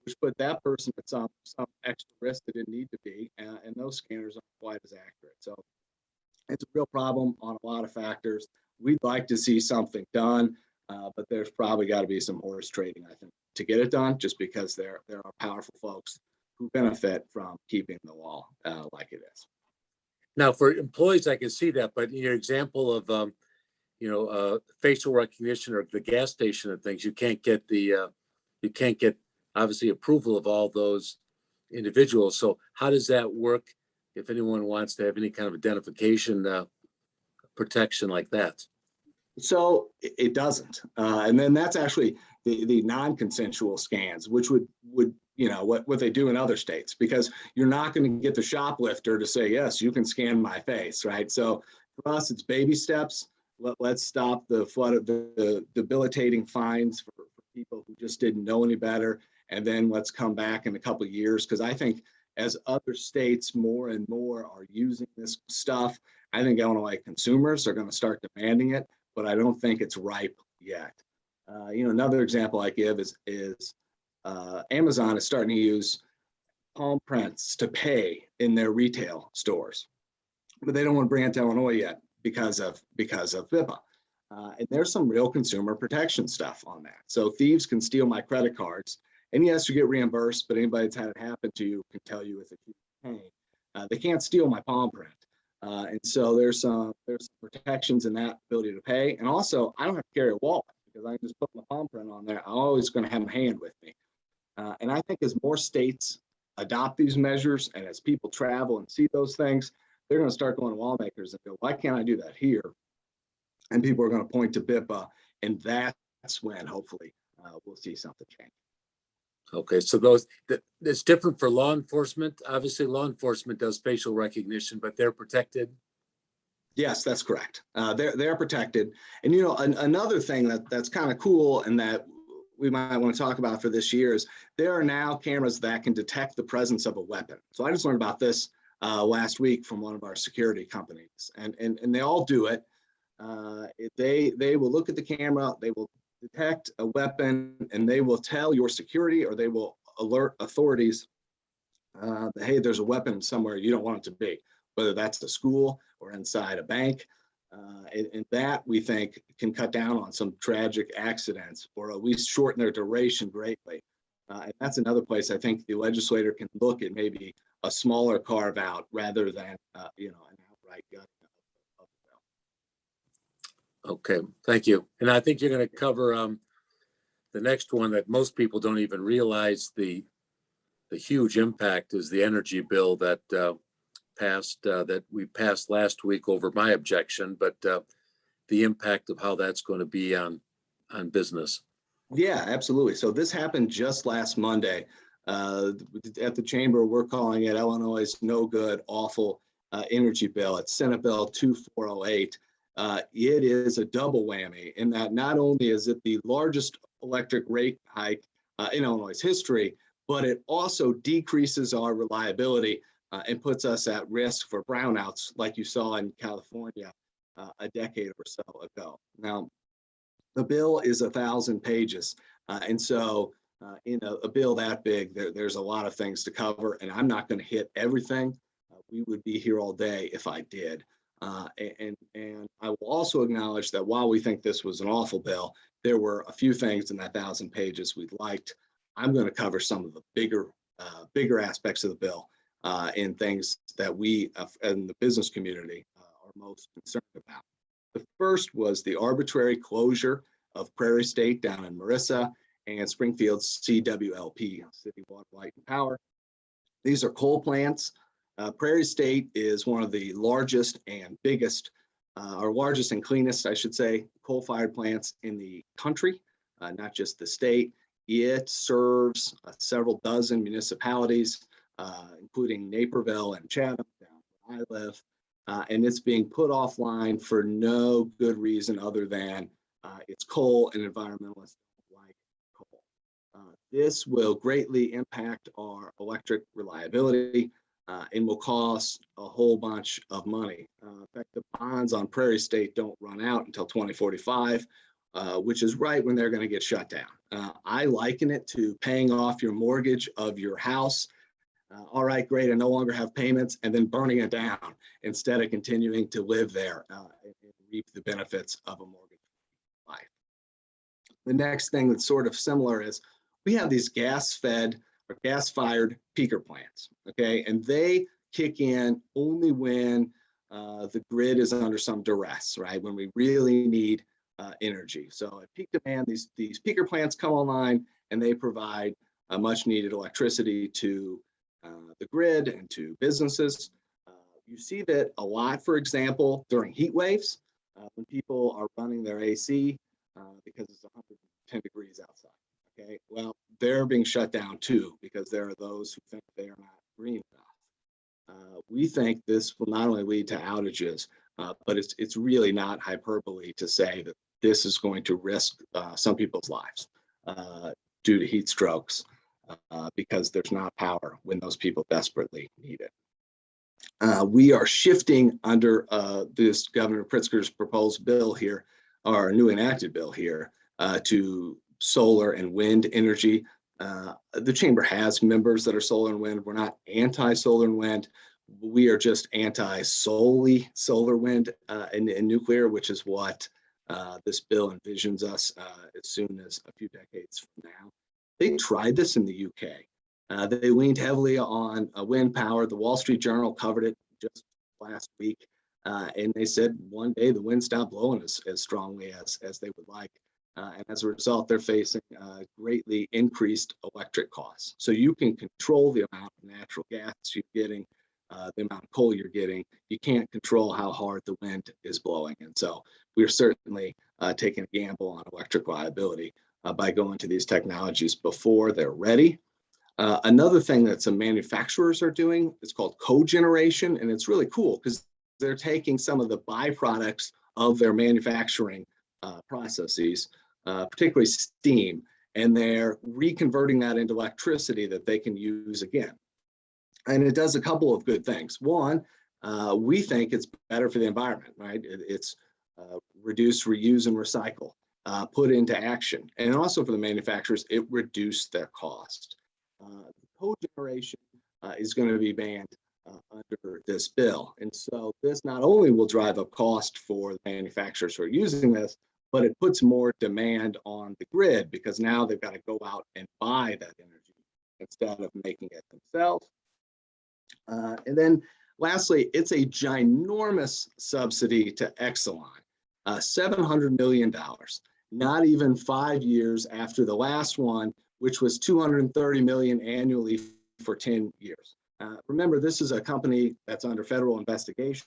Which put that person at some extra risk that didn't need to be, and those scanners aren't quite as accurate. So it's a real problem on a lot of factors. We'd like to see something done, but there's probably got to be some horse trading, I think, to get it done, just because there are powerful folks who benefit from keeping the law like it is. Now, for employees, I can see that, but in your example of, facial recognition or the gas station and things, you can't get obviously approval of all those individuals. So how does that work if anyone wants to have any kind of identification protection like that? So it doesn't. And then that's actually the non-consensual scans, which would what they do in other states, because you're not going to get the shoplifter to say, yes, you can scan my face, right? So for us, it's baby steps. Let's stop the flood of the debilitating fines for people who just didn't know any better. And then let's come back in a couple of years, because I think as other states more and more are using this stuff, I think Illinois consumers are going to start demanding it, but I don't think it's ripe yet. Another example I give is Amazon is starting to use palm prints to pay in their retail stores, but they don't want to bring it to Illinois yet because of BIPA. And there's some real consumer protection stuff on that. So thieves can steal my credit cards, and yes, you get reimbursed, but anybody that's had it happen to you can tell you it's acute pain. They can't steal my palm print. And so there's some protections in that ability to pay. And also, I don't have to carry a wallet because I can just put my palm print on there. I'm always going to have my hand with me. And I think as more states adopt these measures, and as people travel and see those things, they're going to start going to lawmakers and go, why can't I do that here? And people are going to point to BIPA, and that's when hopefully we'll see something change. Okay, so it's different for law enforcement. Obviously, law enforcement does facial recognition, but they're protected. Yes, that's correct. They're protected. And another thing that's kind of cool and that we might want to talk about for this year is there are now cameras that can detect the presence of a weapon. So I just learned about this last week from one of our security companies, and they all do it. They will look at the camera, they will detect a weapon, and they will tell your security, or they will alert authorities that, hey, there's a weapon somewhere you don't want it to be, whether that's a school or inside a bank. And that, we think, can cut down on some tragic accidents, or at least shorten their duration greatly. And that's another place I think the legislator can look at maybe a smaller carve out rather than an outright gun. Okay, thank you. And I think you're going to cover the next one that most people don't even realize the huge impact is the energy bill that that we passed last week over my objection, but the impact of how that's going to be on business. Yeah, absolutely. So this happened just last Monday. At the chamber, we're calling it Illinois' no good, awful energy bill. It's Senate Bill 2408. It is a double whammy in that not only is it the largest electric rate hike in Illinois history, but it also decreases our reliability and puts us at risk for brownouts like you saw in California a decade or so ago. Now, the bill is 1,000 pages. And so in a bill that big, there's a lot of things to cover, and I'm not going to hit everything. We would be here all day if I did. And I will also acknowledge that while we think this was an awful bill, there were a few things in that 1,000 pages we liked. I'm going to cover some of the bigger aspects of the bill in things that we in the business community are most concerned about. The first was the arbitrary closure of Prairie State down in Marissa and Springfield's CWLP, City Water, Light and Power. These are coal plants. Prairie State is one of the largest and biggest, or largest and cleanest, I should say, coal-fired plants in the country, not just the state. It serves several dozen municipalities, including Naperville and Chatham, down where I live, and it's being put offline for no good reason other than it's coal and environmentalists don't like coal. This will greatly impact our electric reliability and will cost a whole bunch of money. In fact, the bonds on Prairie State don't run out until 2045, which is right when they're going to get shut down. I liken it to paying off your mortgage of your house. All right, great, I no longer have payments, and then burning it down instead of continuing to live there and reap the benefits of a mortgage life. The next thing that's sort of similar is we have these gas-fed or gas-fired peaker plants, okay? And they kick in only when the grid is under some duress, right? When we really need energy. So at peak demand, these peaker plants come online and they provide much needed electricity to the grid and to businesses. You see that a lot, for example, during heat waves, when people are running their AC because it's 110 degrees outside. Okay, well, they're being shut down too because there are those who think they are not green enough. We think this will not only lead to outages, but it's really not hyperbole to say that this is going to risk some people's lives due to heat strokes because there's not power when those people desperately need it. We are shifting under this Governor Pritzker's proposed bill here, our new enacted bill here, to solar and wind energy. The chamber has members that are solar and wind. We're not anti-solar and wind. We are just anti-solely solar, wind, and nuclear, which is what this bill envisions us as soon as a few decades from now. They tried this in the UK. They leaned heavily on wind power. The Wall Street Journal covered it just last week. And they said one day the wind stopped blowing as strongly as they would like. And as a result, they're facing greatly increased electric costs. So you can control the amount of natural gas you're getting, the amount of coal you're getting. You can't control how hard the wind is blowing. And so we're certainly taking a gamble on electric reliability by going to these technologies before they're ready. Another thing that some manufacturers are doing is called cogeneration, and it's really cool because they're taking some of the byproducts of their manufacturing processes, particularly steam, and they're reconverting that into electricity that they can use again. And it does a couple of good things. One, we think it's better for the environment, right? It's reduce, reuse, and recycle, put into action. And also for the manufacturers, it reduced their cost. Cogeneration is going to be banned under this bill. And so this not only will drive up cost for the manufacturers who are using this, but it puts more demand on the grid because now they've got to go out and buy that energy instead of making it themselves. And then lastly, it's a ginormous subsidy to Exelon, $700 million, not even 5 years after the last one, which was $230 million annually for 10 years. Remember, this is a company that's under federal investigation.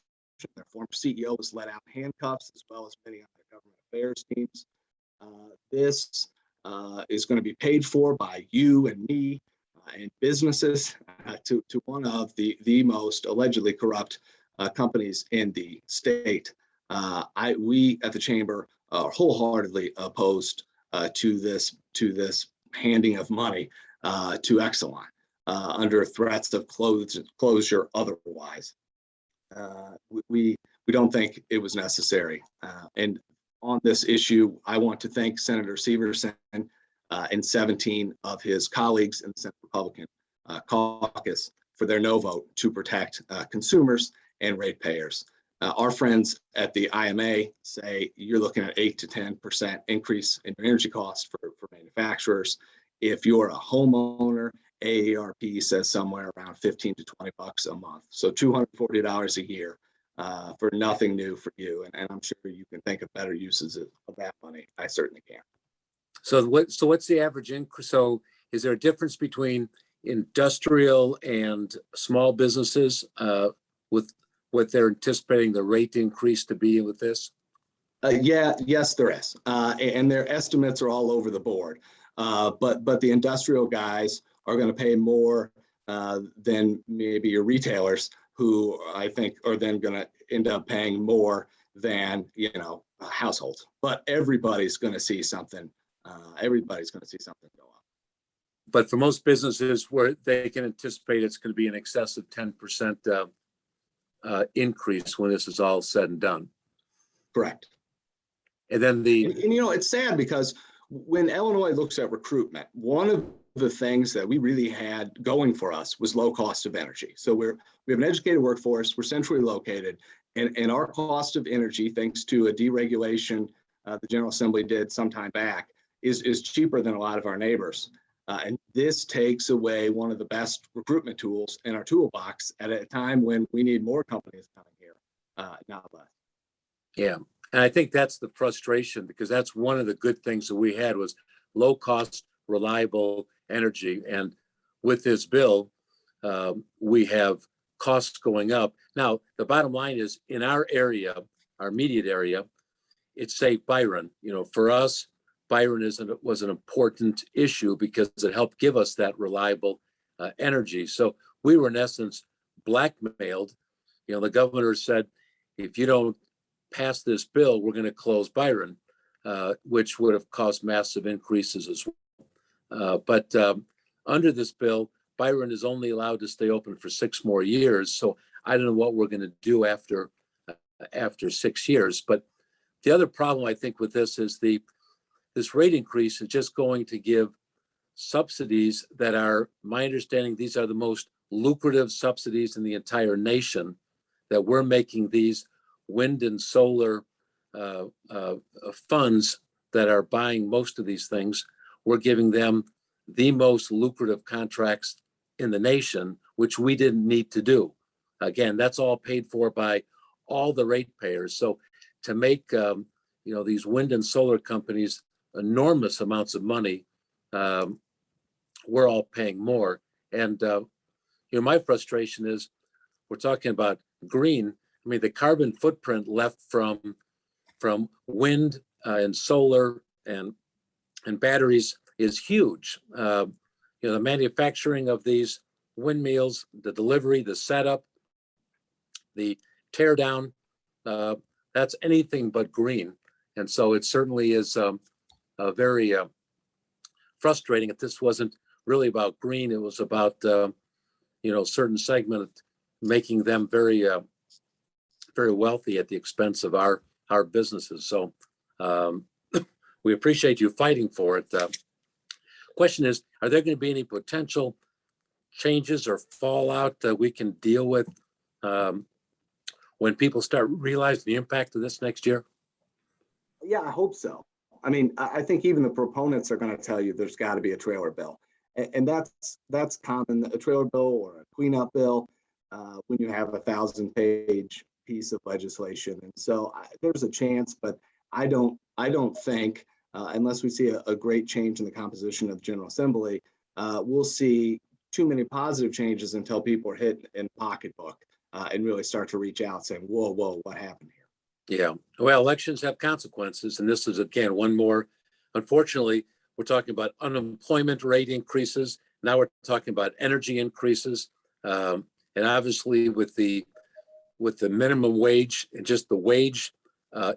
Their former CEO was let out in handcuffs, as well as many other government affairs teams. This is going to be paid for by you and me and businesses to one of the most allegedly corrupt companies in the state. We at the chamber are wholeheartedly opposed to this handing of money to Exelon under threats of closure otherwise. We don't think it was necessary. And on this issue, I want to thank Senator Syverson and 17 of his colleagues in the Senate Republican caucus for their no vote to protect consumers and ratepayers. Our friends at the IMA say you're looking at 8 to 10% increase in your energy costs for manufacturers. If you're a homeowner AARP says somewhere around 15 to 20 bucks a month. So $240 a year for nothing new for you. And I'm sure you can think of better uses of that money. I certainly can. So what's the average increase? So is there a difference between industrial and small businesses with what they're anticipating the rate increase to be with this? Yes, there is. And their estimates are all over the board. But the industrial guys are going to pay more than maybe your retailers, who I think are then going to end up paying more than, households. But everybody's going to see something. Everybody's going to see something go up. But for most businesses, where they can anticipate it's going to be in excess of 10% increase when this is all said and done. Correct. And then And it's sad because when Illinois looks at recruitment, one of the things that we really had going for us was low cost of energy. So we have an educated workforce, we're centrally located, and our cost of energy, thanks to a deregulation the General Assembly did some time back, is cheaper than a lot of our neighbors. And this takes away one of the best recruitment tools in our toolbox at a time when we need more companies coming here, not less. Yeah. And I think that's the frustration, because that's one of the good things that we had was low cost, reliable energy. And with this bill, we have costs going up. Now, the bottom line is in our area, our immediate area, it's say Byron. For us, Byron was an important issue because it helped give us that reliable energy. So we were in essence blackmailed. The governor said, if you don't pass this bill, we're going to close Byron, which would have caused massive increases as well. But under this bill, Byron is only allowed to stay open for 6 more years. So I don't know what we're going to do after 6 years. But the other problem I think with this is this rate increase is just going to give subsidies that are, my understanding, these are the most lucrative subsidies in the entire nation, that we're making these wind and solar funds that are buying most of these things. We're giving them the most lucrative contracts in the nation, which we didn't need to do. Again, that's all paid for by all the ratepayers. So to make these wind and solar companies enormous amounts of money, we're all paying more. And my frustration is we're talking about green. I mean, the carbon footprint left from wind and solar and batteries is huge. The manufacturing of these windmills, the delivery, the setup, the tear down, that's anything but green. And so it certainly is very frustrating that this wasn't really about green. It was about, certain segment making them very, very wealthy at the expense of our businesses. So we appreciate you fighting for it. Question is, are there going to be any potential changes or fallout that we can deal with when people start realizing the impact of this next year? Yeah, I hope so. I mean, I think even the proponents are going to tell you there's got to be a trailer bill. And that's common, a trailer bill or a cleanup bill when you have a 1,000-page piece of legislation. And so there's a chance, but I don't think, unless we see a great change in the composition of the General Assembly, we'll see too many positive changes until people are hit in the pocketbook and really start to reach out saying, whoa, what happened here? Yeah, well, elections have consequences, and this is, again, one more. Unfortunately, we're talking about unemployment rate increases. Now we're talking about energy increases, and obviously with the minimum wage and just the wage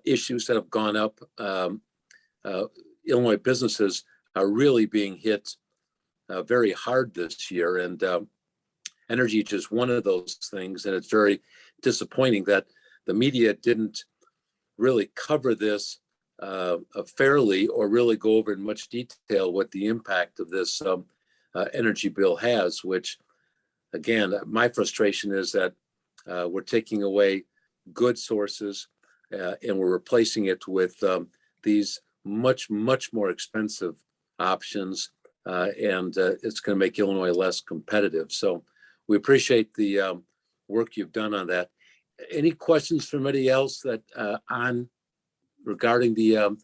issues that have gone up, Illinois businesses are really being hit very hard this year, and energy is just one of those things. And it's very disappointing that the media didn't really cover this fairly or really go over in much detail what the impact of this energy bill has, which, again, my frustration is that we're taking away good sources and we're replacing it with these much more expensive options and it's going to make Illinois less competitive. So we appreciate the work you've done on that. Any questions from anybody else that regarding the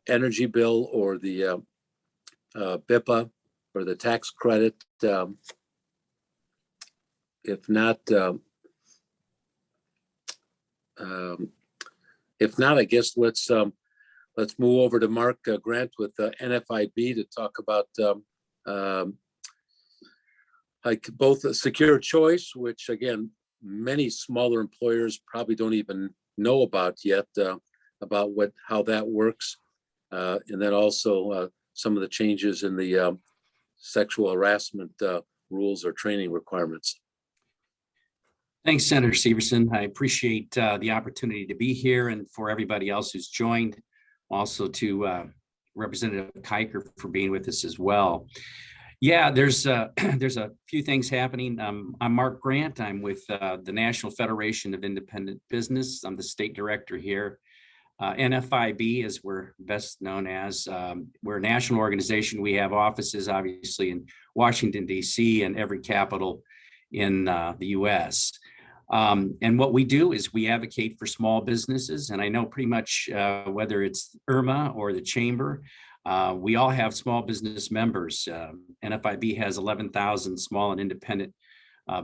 energy bill or the BIPA or the tax credit? If not, I guess let's move over to Mark Grant with NFIB to talk about like both a secure choice, which again, many smaller employers probably don't even know about yet, about how that works. And then also some of the changes in the sexual harassment rules or training requirements. Thanks, Senator Syverson. I appreciate the opportunity to be here, and for everybody else who's joined, also to Representative Kiker for being with us as well. Yeah, there's a few things happening. I'm Mark Grant. I'm with the National Federation of Independent Business. I'm the state director here. NFIB, as we're best known as, we're a national organization. We have offices, obviously, in Washington, D.C. and every capital in the U.S. And what we do is we advocate for small businesses. And I know pretty much whether it's IRMA or the chamber, we all have small business members. NFIB has 11,000 small and independent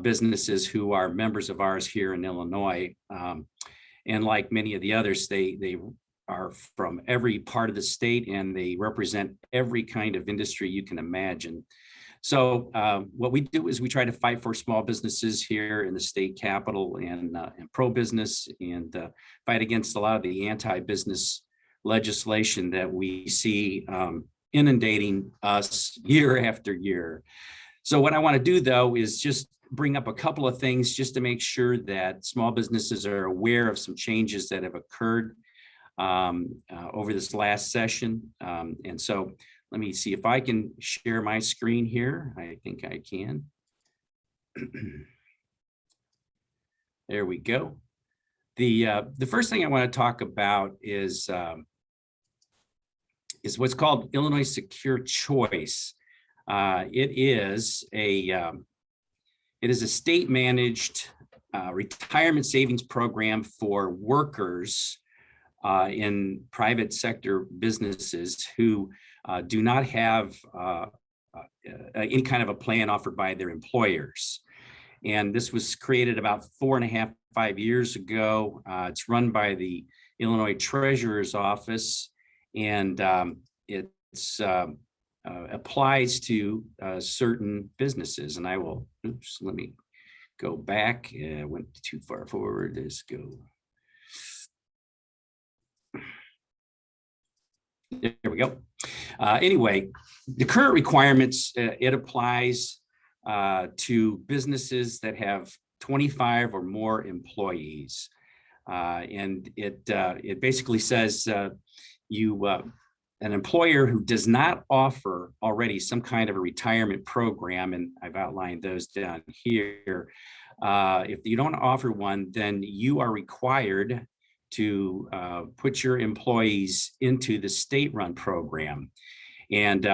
businesses who are members of ours here in Illinois. And like many of the others, they are from every part of the state, and they represent every kind of industry you can imagine. So what we do is we try to fight for small businesses here in the state capitol and pro-business, and fight against a lot of the anti-business legislation that we see inundating us year after year. So what I want to do, though, is just bring up a couple of things just to make sure that small businesses are aware of some changes that have occurred over this last session. And so let me see if I can share my screen here. I think I can. There we go. The first thing I want to talk about is what's called Illinois Secure Choice. It is a state-managed retirement savings program for workers in private sector businesses who do not have any kind of a plan offered by their employers. And this was created about 4.5-5 years ago. It's run by the Illinois Treasurer's Office, and it's applies to certain businesses. And I will, let me go back. I went too far forward. Let's go. There we go. Anyway, the current requirements, it applies to businesses that have 25 or more employees. And it basically says an employer who does not offer already some kind of a retirement program, and I've outlined those down here. If you don't offer one, then you are required to put your employees into the state-run program. And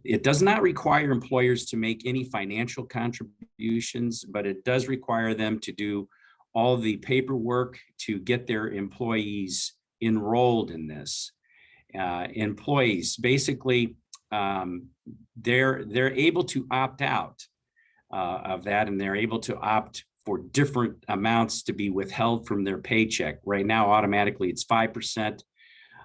it does not require employers to make any financial contributions, but it does require them to do all the paperwork to get their employees enrolled in this. Employees, basically, they're able to opt out of that, and they're able to opt for different amounts to be withheld from their paycheck. Right now, automatically, it's 5%.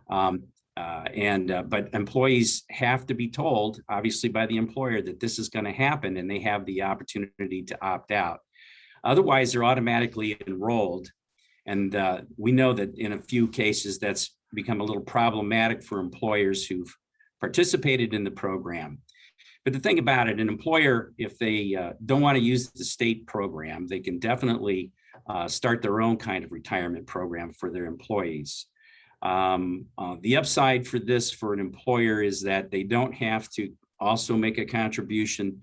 But employees have to be told, obviously, by the employer that this is going to happen, and they have the opportunity to opt out. Otherwise, they're automatically enrolled. And we know that in a few cases, that's become a little problematic for employers who've participated in the program. But the thing about it, an employer, if they don't want to use the state program, they can definitely start their own kind of retirement program for their employees. The upside for this for an employer is that they don't have to also make a contribution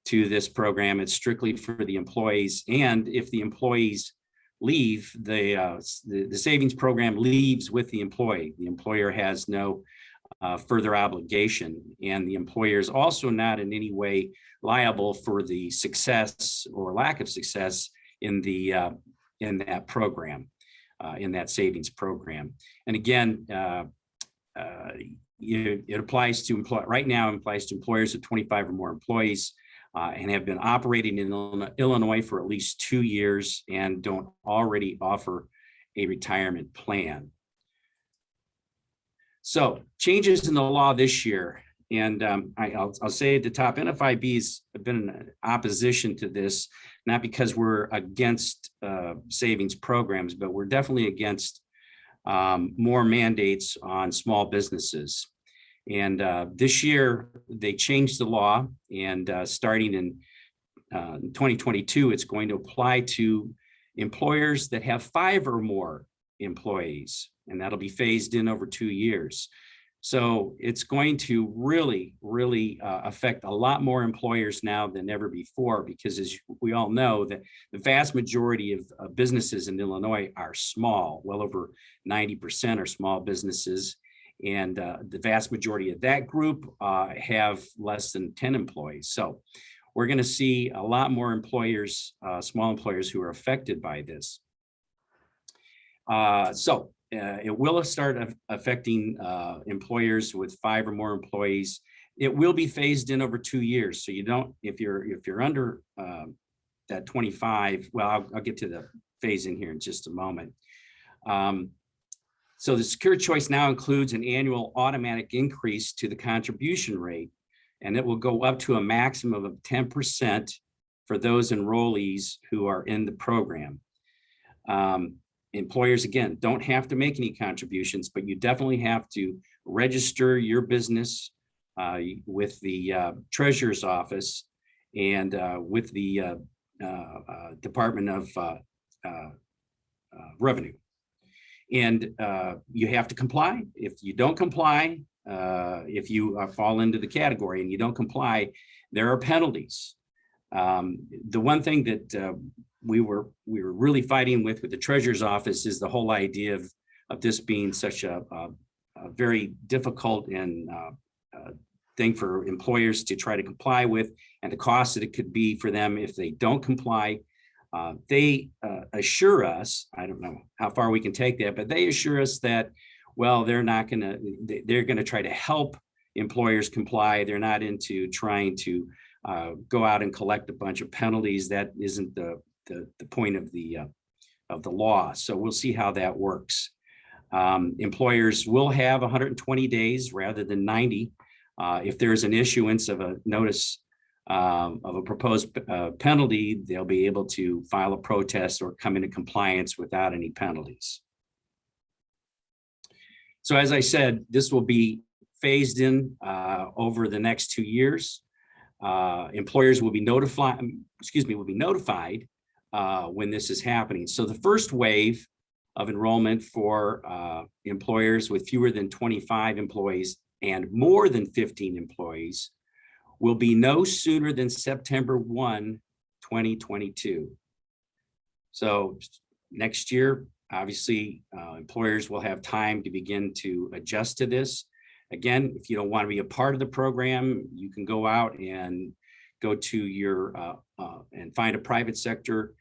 to this program. It's strictly for the employees. And if the employees leave, the savings program leaves with the employee. The employer has no further obligation, and the employer is also not in any way liable for the success or lack of success in that program, in that savings program. And again, it applies to right now applies to employers with 25 or more employees and have been operating in Illinois for at least 2 years and don't already offer a retirement plan. So changes in the law this year, and I'll say at the top, NFIB's have been in opposition to this, not because we're against savings programs, but we're definitely against more mandates on small businesses. And this year they changed the law, and starting in 2022, it's going to apply to employers that have 5 or more employees, and that'll be phased in over 2 years. So it's going to really affect a lot more employers now than ever before, because as we all know, that the vast majority of businesses in Illinois are small. Well over 90% are small businesses, and the vast majority of that group have less than 10 employees. So we're going to see a lot more employers, small employers, who are affected by this. It will start affecting employers with 5 or more employees. It will be phased in over 2 years. So you don't, if you're under that 25, well, I'll get to the phase in here in just a moment. So the secure choice now includes an annual automatic increase to the contribution rate, and it will go up to a maximum of 10% for those enrollees who are in the program. Employers, again, don't have to make any contributions, but you definitely have to register your business with the treasurer's office and with the Department of Revenue. And you have to comply. If you don't comply, if you fall into the category and you don't comply, there are penalties. The one thing that we were really fighting with the treasurer's office is the whole idea of this being such a very difficult and thing for employers to try to comply with, and the cost that it could be for them if they don't comply. They assure us, I don't know how far we can take that, but they assure us that, well, they're going to try to help employers comply. They're not into trying to go out and collect a bunch of penalties. That isn't the point of the law. So we'll see how that works. Employers will have 120 days rather than 90. If there's an issuance of a notice of a proposed penalty, they'll be able to file a protest or come into compliance without any penalties. So as I said, this will be phased in over the next 2 years. Employers will be notified, when this is happening. So the first wave of enrollment for employers with fewer than 25 employees and more than 15 employees will be no sooner than September 1, 2022. So next year, obviously, employers will have time to begin to adjust to this. Again, if you don't want to be a part of the program, you can go out and go to your and find a private sector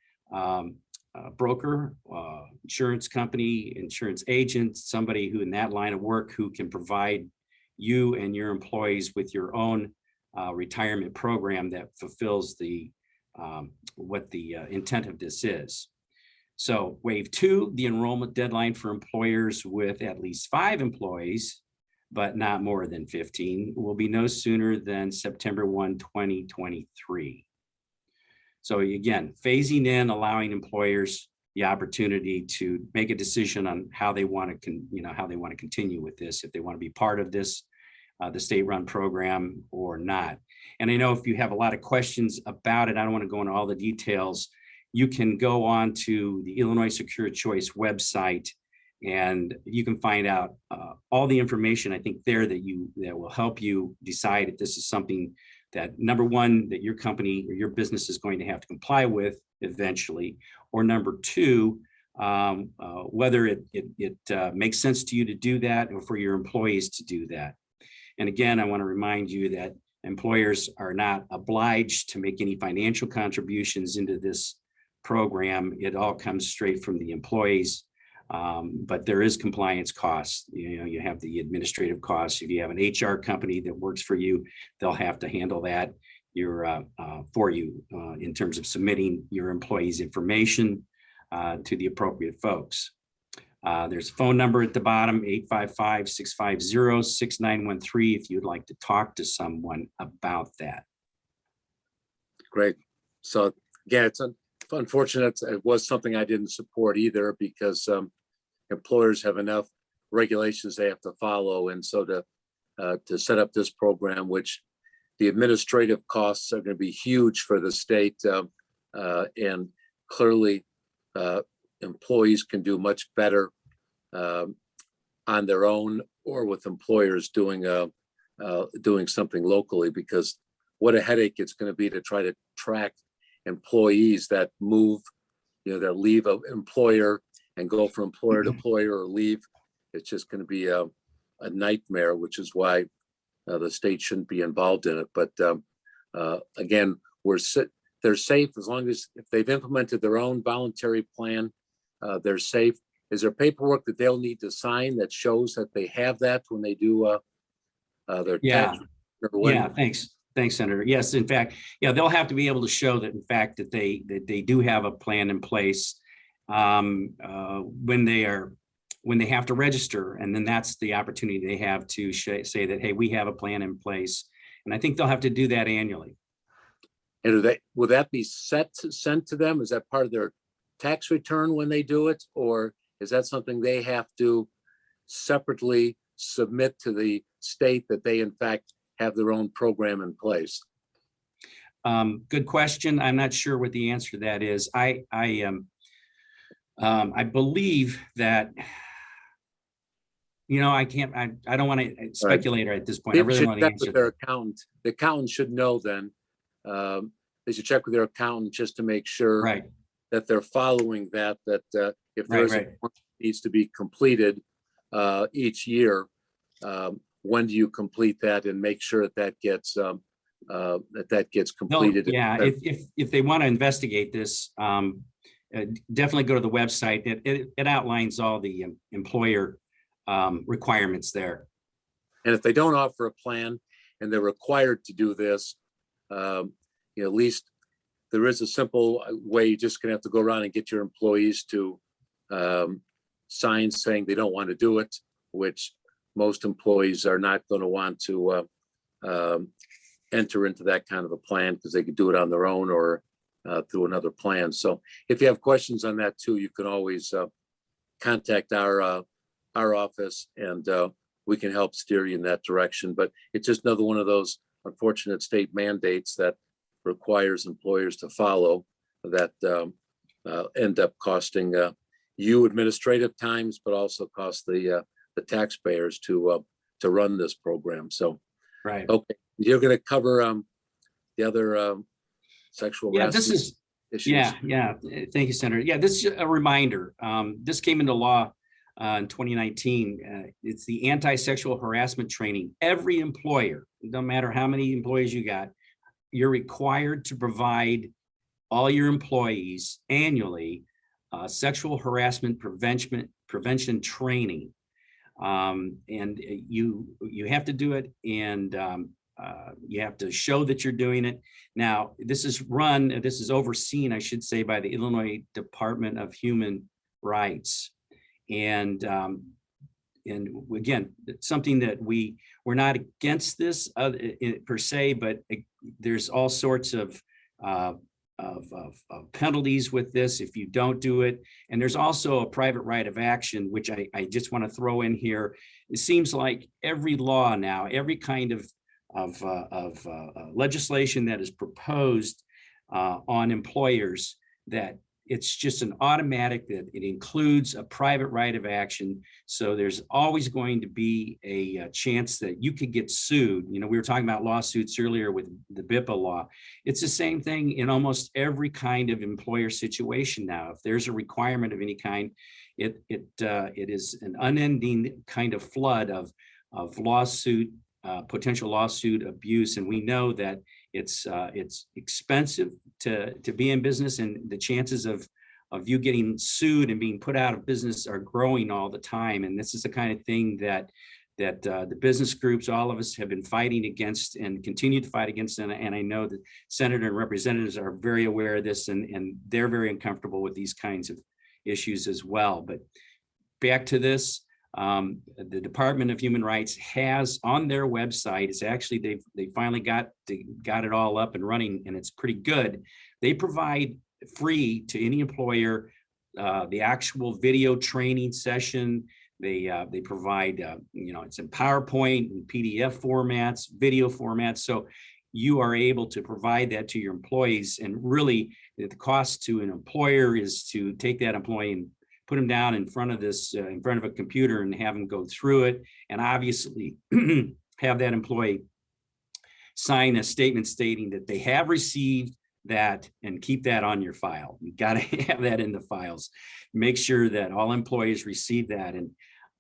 broker, insurance company, insurance agent, somebody who in that line of work who can provide you and your employees with your own retirement program that fulfills the what the intent of this is. So wave 2, the enrollment deadline for employers with at least 5 employees, but not more than 15, will be no sooner than September 1, 2023. So again, phasing in, allowing employers the opportunity to make a decision on how they want to continue with this, if they want to be part of this, the state-run program or not. And I know if you have a lot of questions about it, I don't want to go into all the details. You can go on to the Illinois Secure Choice website, and you can find out all the information, I think, there that will help you decide if this is something that, number one, that your company or your business is going to have to comply with eventually, or number two, whether it makes sense to you to do that or for your employees to do that. And again, I want to remind you that employers are not obliged to make any financial contributions into this program. It all comes straight from the employees. But there is compliance costs. You have the administrative costs. If you have an HR company that works for you, they'll have to handle that for you in terms of submitting your employees' information to the appropriate folks. There's a phone number at the bottom, 855-650-6913, if you'd like to talk to someone about that. Great. So again, it's unfortunate. It was something I didn't support either because employers have enough regulations they have to follow. And so to set up this program, which the administrative costs are going to be huge for the state, and clearly employees can do much better on their own or with employers doing something locally, because what a headache it's going to be to try to track employees that move, that leave an employer and go from employer to employer or leave. It's just going to be a nightmare, which is why the state shouldn't be involved in it. But again, they're safe as long as if they've implemented their own voluntary plan, they're safe. Is there paperwork that they'll need to sign that shows that they have that when they do their tax? Yeah, thanks, Senator. Yes, in fact, they'll have to be able to show that, in fact, that they do have a plan in place when they have to register, and then that's the opportunity they have to say that, hey, we have a plan in place, and I think they'll have to do that annually. And will that be sent to them? Is that part of their tax return when they do it, or is that something they have to separately submit to the state that they in fact have their own program in place? Good question. I'm not sure what the answer to that is. I believe that, I don't want to speculate at this point. I really want to answer their accountant. The accountant should know then. They should check with their accountant just to make sure that they're following that if there's a form that needs to be completed each year, when do you complete that and make sure that gets completed? If they want to investigate this, definitely go to the website. It outlines all the employer requirements there. And if they don't offer a plan and they're required to do this, at least there is a simple way. You're just gonna have to go around and get your employees to sign saying they don't want to do it, which most employees are not going to want to enter into that kind of a plan because they could do it on their own or through another plan. So if you have questions on that too, you can always contact our office and we can help steer you in that direction. But it's just another one of those unfortunate state mandates that requires employers to follow that end up costing you administrative times, but also cost the taxpayers to run this program. So, okay, you're going to cover the other sexual harassment issues. Thank you, Senator. This is a reminder. This came into law in 2019. It's the anti-sexual harassment training. Every employer, no matter how many employees you got, you're required to provide all your employees annually sexual harassment prevention training. And you have to do it, and you have to show that you're doing it. Now, this is overseen, I should say, by the Illinois Department of Human Rights. And again, it's something that we're not against this per se, but there's all sorts of penalties with this if you don't do it. And there's also a private right of action, which I just want to throw in here. It seems like every law now, every kind of legislation that is proposed on employers, that it's just an automatic that it includes a private right of action. So there's always going to be a chance that you could get sued. We were talking about lawsuits earlier with the BIPA law. It's the same thing in almost every kind of employer situation now. If there's a requirement of any kind, it is an unending kind of flood of lawsuit potential lawsuit abuse. And we know that it's expensive to be in business, and the chances of you getting sued and being put out of business are growing all the time. And this is the kind of thing that the business groups, all of us have been fighting against and continue to fight against. And I know that Senator and representatives are very aware of this, and they're very uncomfortable with these kinds of issues as well. But back to this, the Department of Human Rights has on their website, it's actually, they finally got it all up and running, and it's pretty good. They provide free to any employer the actual video training session. They provide, it's in PowerPoint and PDF formats, video formats. So you are able to provide that to your employees. And really, the cost to an employer is to take that employee and put them down in front of a computer and have them go through it. And obviously have that employee sign a statement stating that they have received that, and keep that on your file. You got to have that in the files. Make sure that all employees receive that. And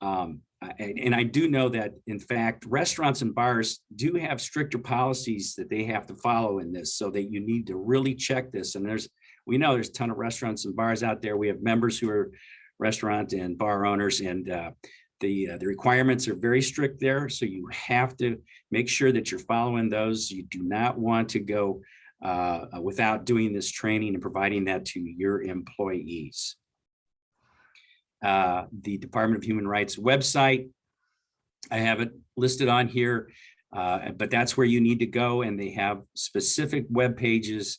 I do know that, in fact, restaurants and bars do have stricter policies that they have to follow in this, so that you need to really check this. And we know there's a ton of restaurants and bars out there. We have members who are restaurant and bar owners, and the requirements are very strict there. So you have to make sure that you're following those. You do not want to go without doing this training and providing that to your employees. The Department of Human Rights website, I have it listed on here, but that's where you need to go, and they have specific web pages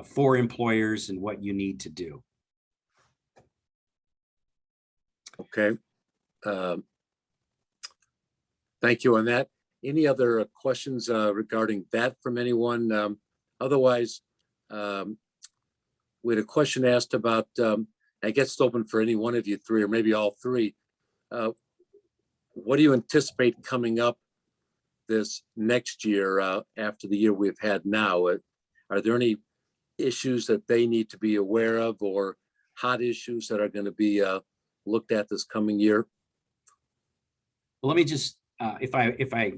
for employers and what you need to do. Okay. Thank you on that. Any other questions regarding that from anyone? Otherwise, we had a question asked about, I guess it's open for any one of you three, or maybe all three. What do you anticipate coming up this next year after the year we've had now? Are there any issues that they need to be aware of, or hot issues that are going to be looked at this coming year? Well, let me just,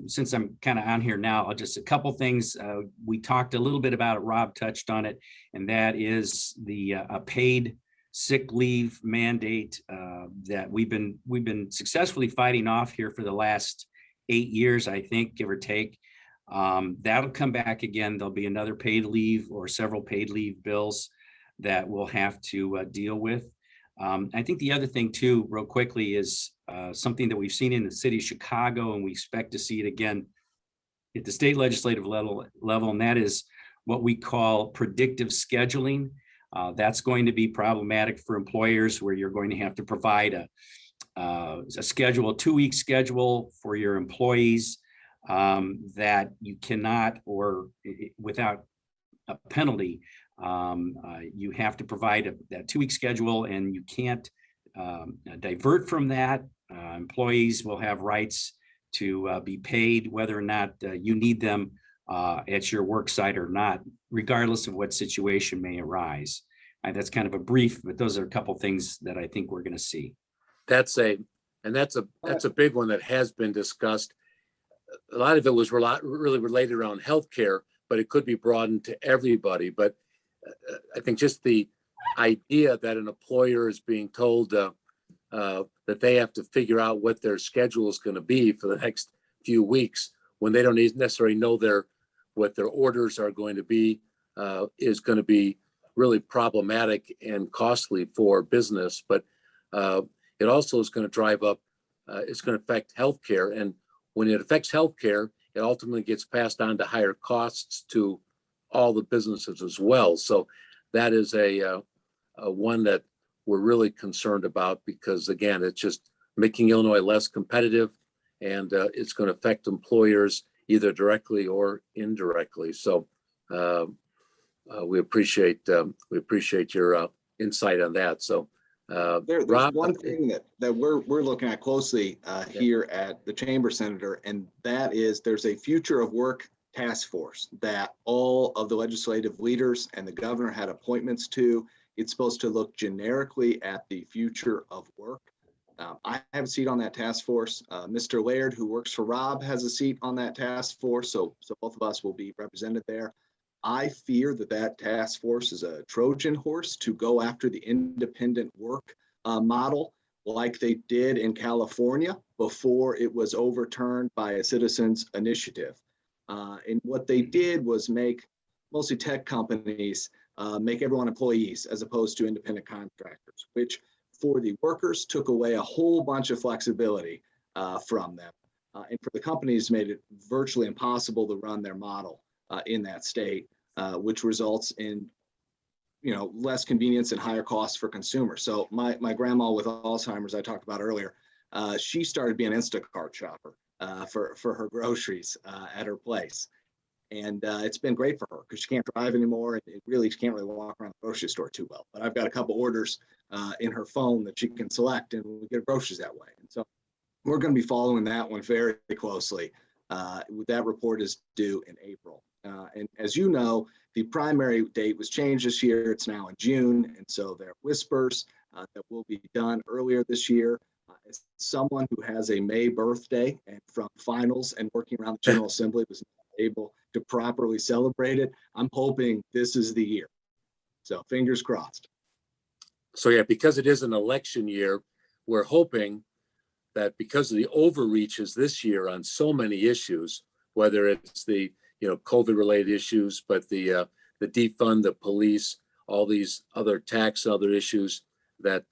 since I'm kind of on here now, I'll just, a couple things. We talked a little bit about it, Rob touched on it, and that is the paid sick leave mandate that we've been successfully fighting off here for the last 8 years, I think, give or take. That'll come back again. There'll be another paid leave or several paid leave bills that we'll have to deal with. I think the other thing too, real quickly, is something that we've seen in the city of Chicago, and we expect to see it again at the state legislative level, and that is what we call predictive scheduling. That's going to be problematic for employers, where you're going to have to provide a schedule, a 2-week schedule for your employees that you cannot, or without a penalty, you have to provide that 2-week schedule, and you can't divert from that. Employees will have rights to be paid whether or not you need them at your work site or not, regardless of what situation may arise. That's kind of a brief, but those are a couple things that I think we're going to see. That's a big one that has been discussed. A lot of it was really related around healthcare, but it could be broadened to everybody. But I think just the idea that an employer is being told that they have to figure out what their schedule is going to be for the next few weeks, when they don't necessarily know what their orders are going to be, is going to be really problematic and costly for business. But it also is going to drive up, it's going to affect healthcare. And when it affects healthcare, it ultimately gets passed on to higher costs to all the businesses as well. So that is a one that we're really concerned about, because again, it's just making Illinois less competitive, and it's going to affect employers either directly or indirectly. So we appreciate your insight on that. So there's Rob, one thing that we're looking at closely here at the Chamber, Senator, and that is there's a future of work task force that all of the legislative leaders and the governor had appointments to. It's supposed to look generically at the future of work I have a seat on that task force. Mr. Laird, who works for Rob, has a seat on that task force. So both of us will be represented there. I fear that task force is a Trojan horse to go after the independent work model like they did in California before it was overturned by a citizens initiative. And what they did was make mostly tech companies make everyone employees as opposed to independent contractors, which for the workers took away a whole bunch of flexibility from them. And for the companies made it virtually impossible to run their model in that state, which results in less convenience and higher costs for consumers. So my grandma with Alzheimer's, I talked about earlier, she started being an Instacart shopper for her groceries at her place. And it's been great for her because she can't drive anymore. And she can't really walk around the grocery store too well. But I've got a couple orders in her phone that she can select, and we get groceries that way. And so we're going to be following that one very closely. That report is due in April. And as you know, the primary date was changed this year. It's now in June. And so there are whispers that will be done earlier this year. As someone who has a May birthday and from finals and working around the General Assembly was not able to properly celebrate it, I'm hoping this is the year. So fingers crossed. So yeah, because it is an election year, we're hoping that because of the overreaches this year on so many issues, whether it's the COVID related issues, but the defund, the police, all these other tax, other issues that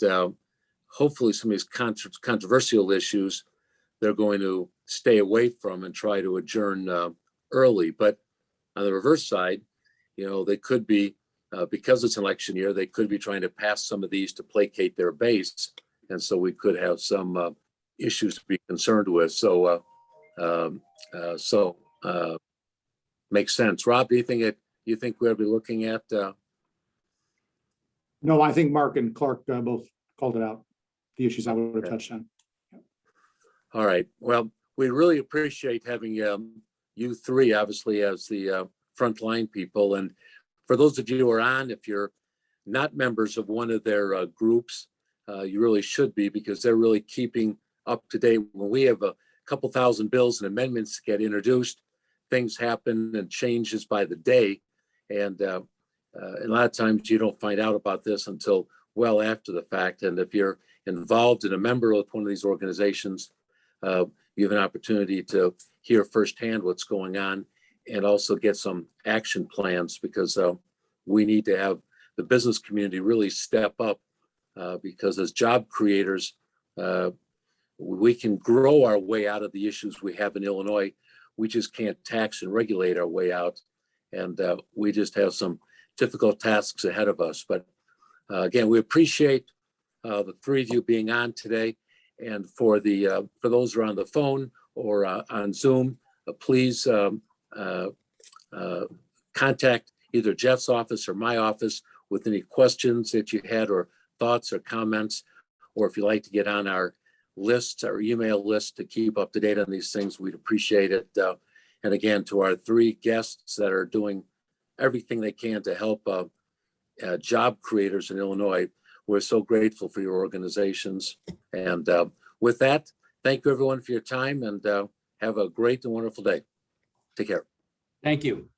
hopefully some of these controversial issues they're going to stay away from and try to adjourn early. But on the reverse side, they could be, because it's an election year, they could be trying to pass some of these to placate their base. And so we could have some issues to be concerned with. So makes sense. Rob, do you think we'll be looking at? No, I think Mark and Clark both called it out, the issues I would have touched on. All right. Well, we really appreciate having you three, obviously, as the frontline people. And for those of you who are on, if you're not members of one of their groups, you really should be, because they're really keeping up to date. When we have a couple thousand bills and amendments get introduced, things happen and changes by the day. And a lot of times you don't find out about this until well after the fact. And if you're involved and a member of one of these organizations, you have an opportunity to hear firsthand what's going on and also get some action plans, because we need to have the business community really step up, because as job creators, we can grow our way out of the issues we have in Illinois. We just can't tax and regulate our way out. And we just have some difficult tasks ahead of us. But again, we appreciate the three of you being on today. And for those who are on the phone or on Zoom, please contact either Jeff's office or my office with any questions that you had or thoughts or comments, or if you'd like to get on our list, our email list to keep up to date on these things, we'd appreciate it. And again, to our three guests that are doing everything they can to help job creators in Illinois, we're so grateful for your organizations. And with that, thank you everyone for your time, and have a great and wonderful day. Take care. Thank you.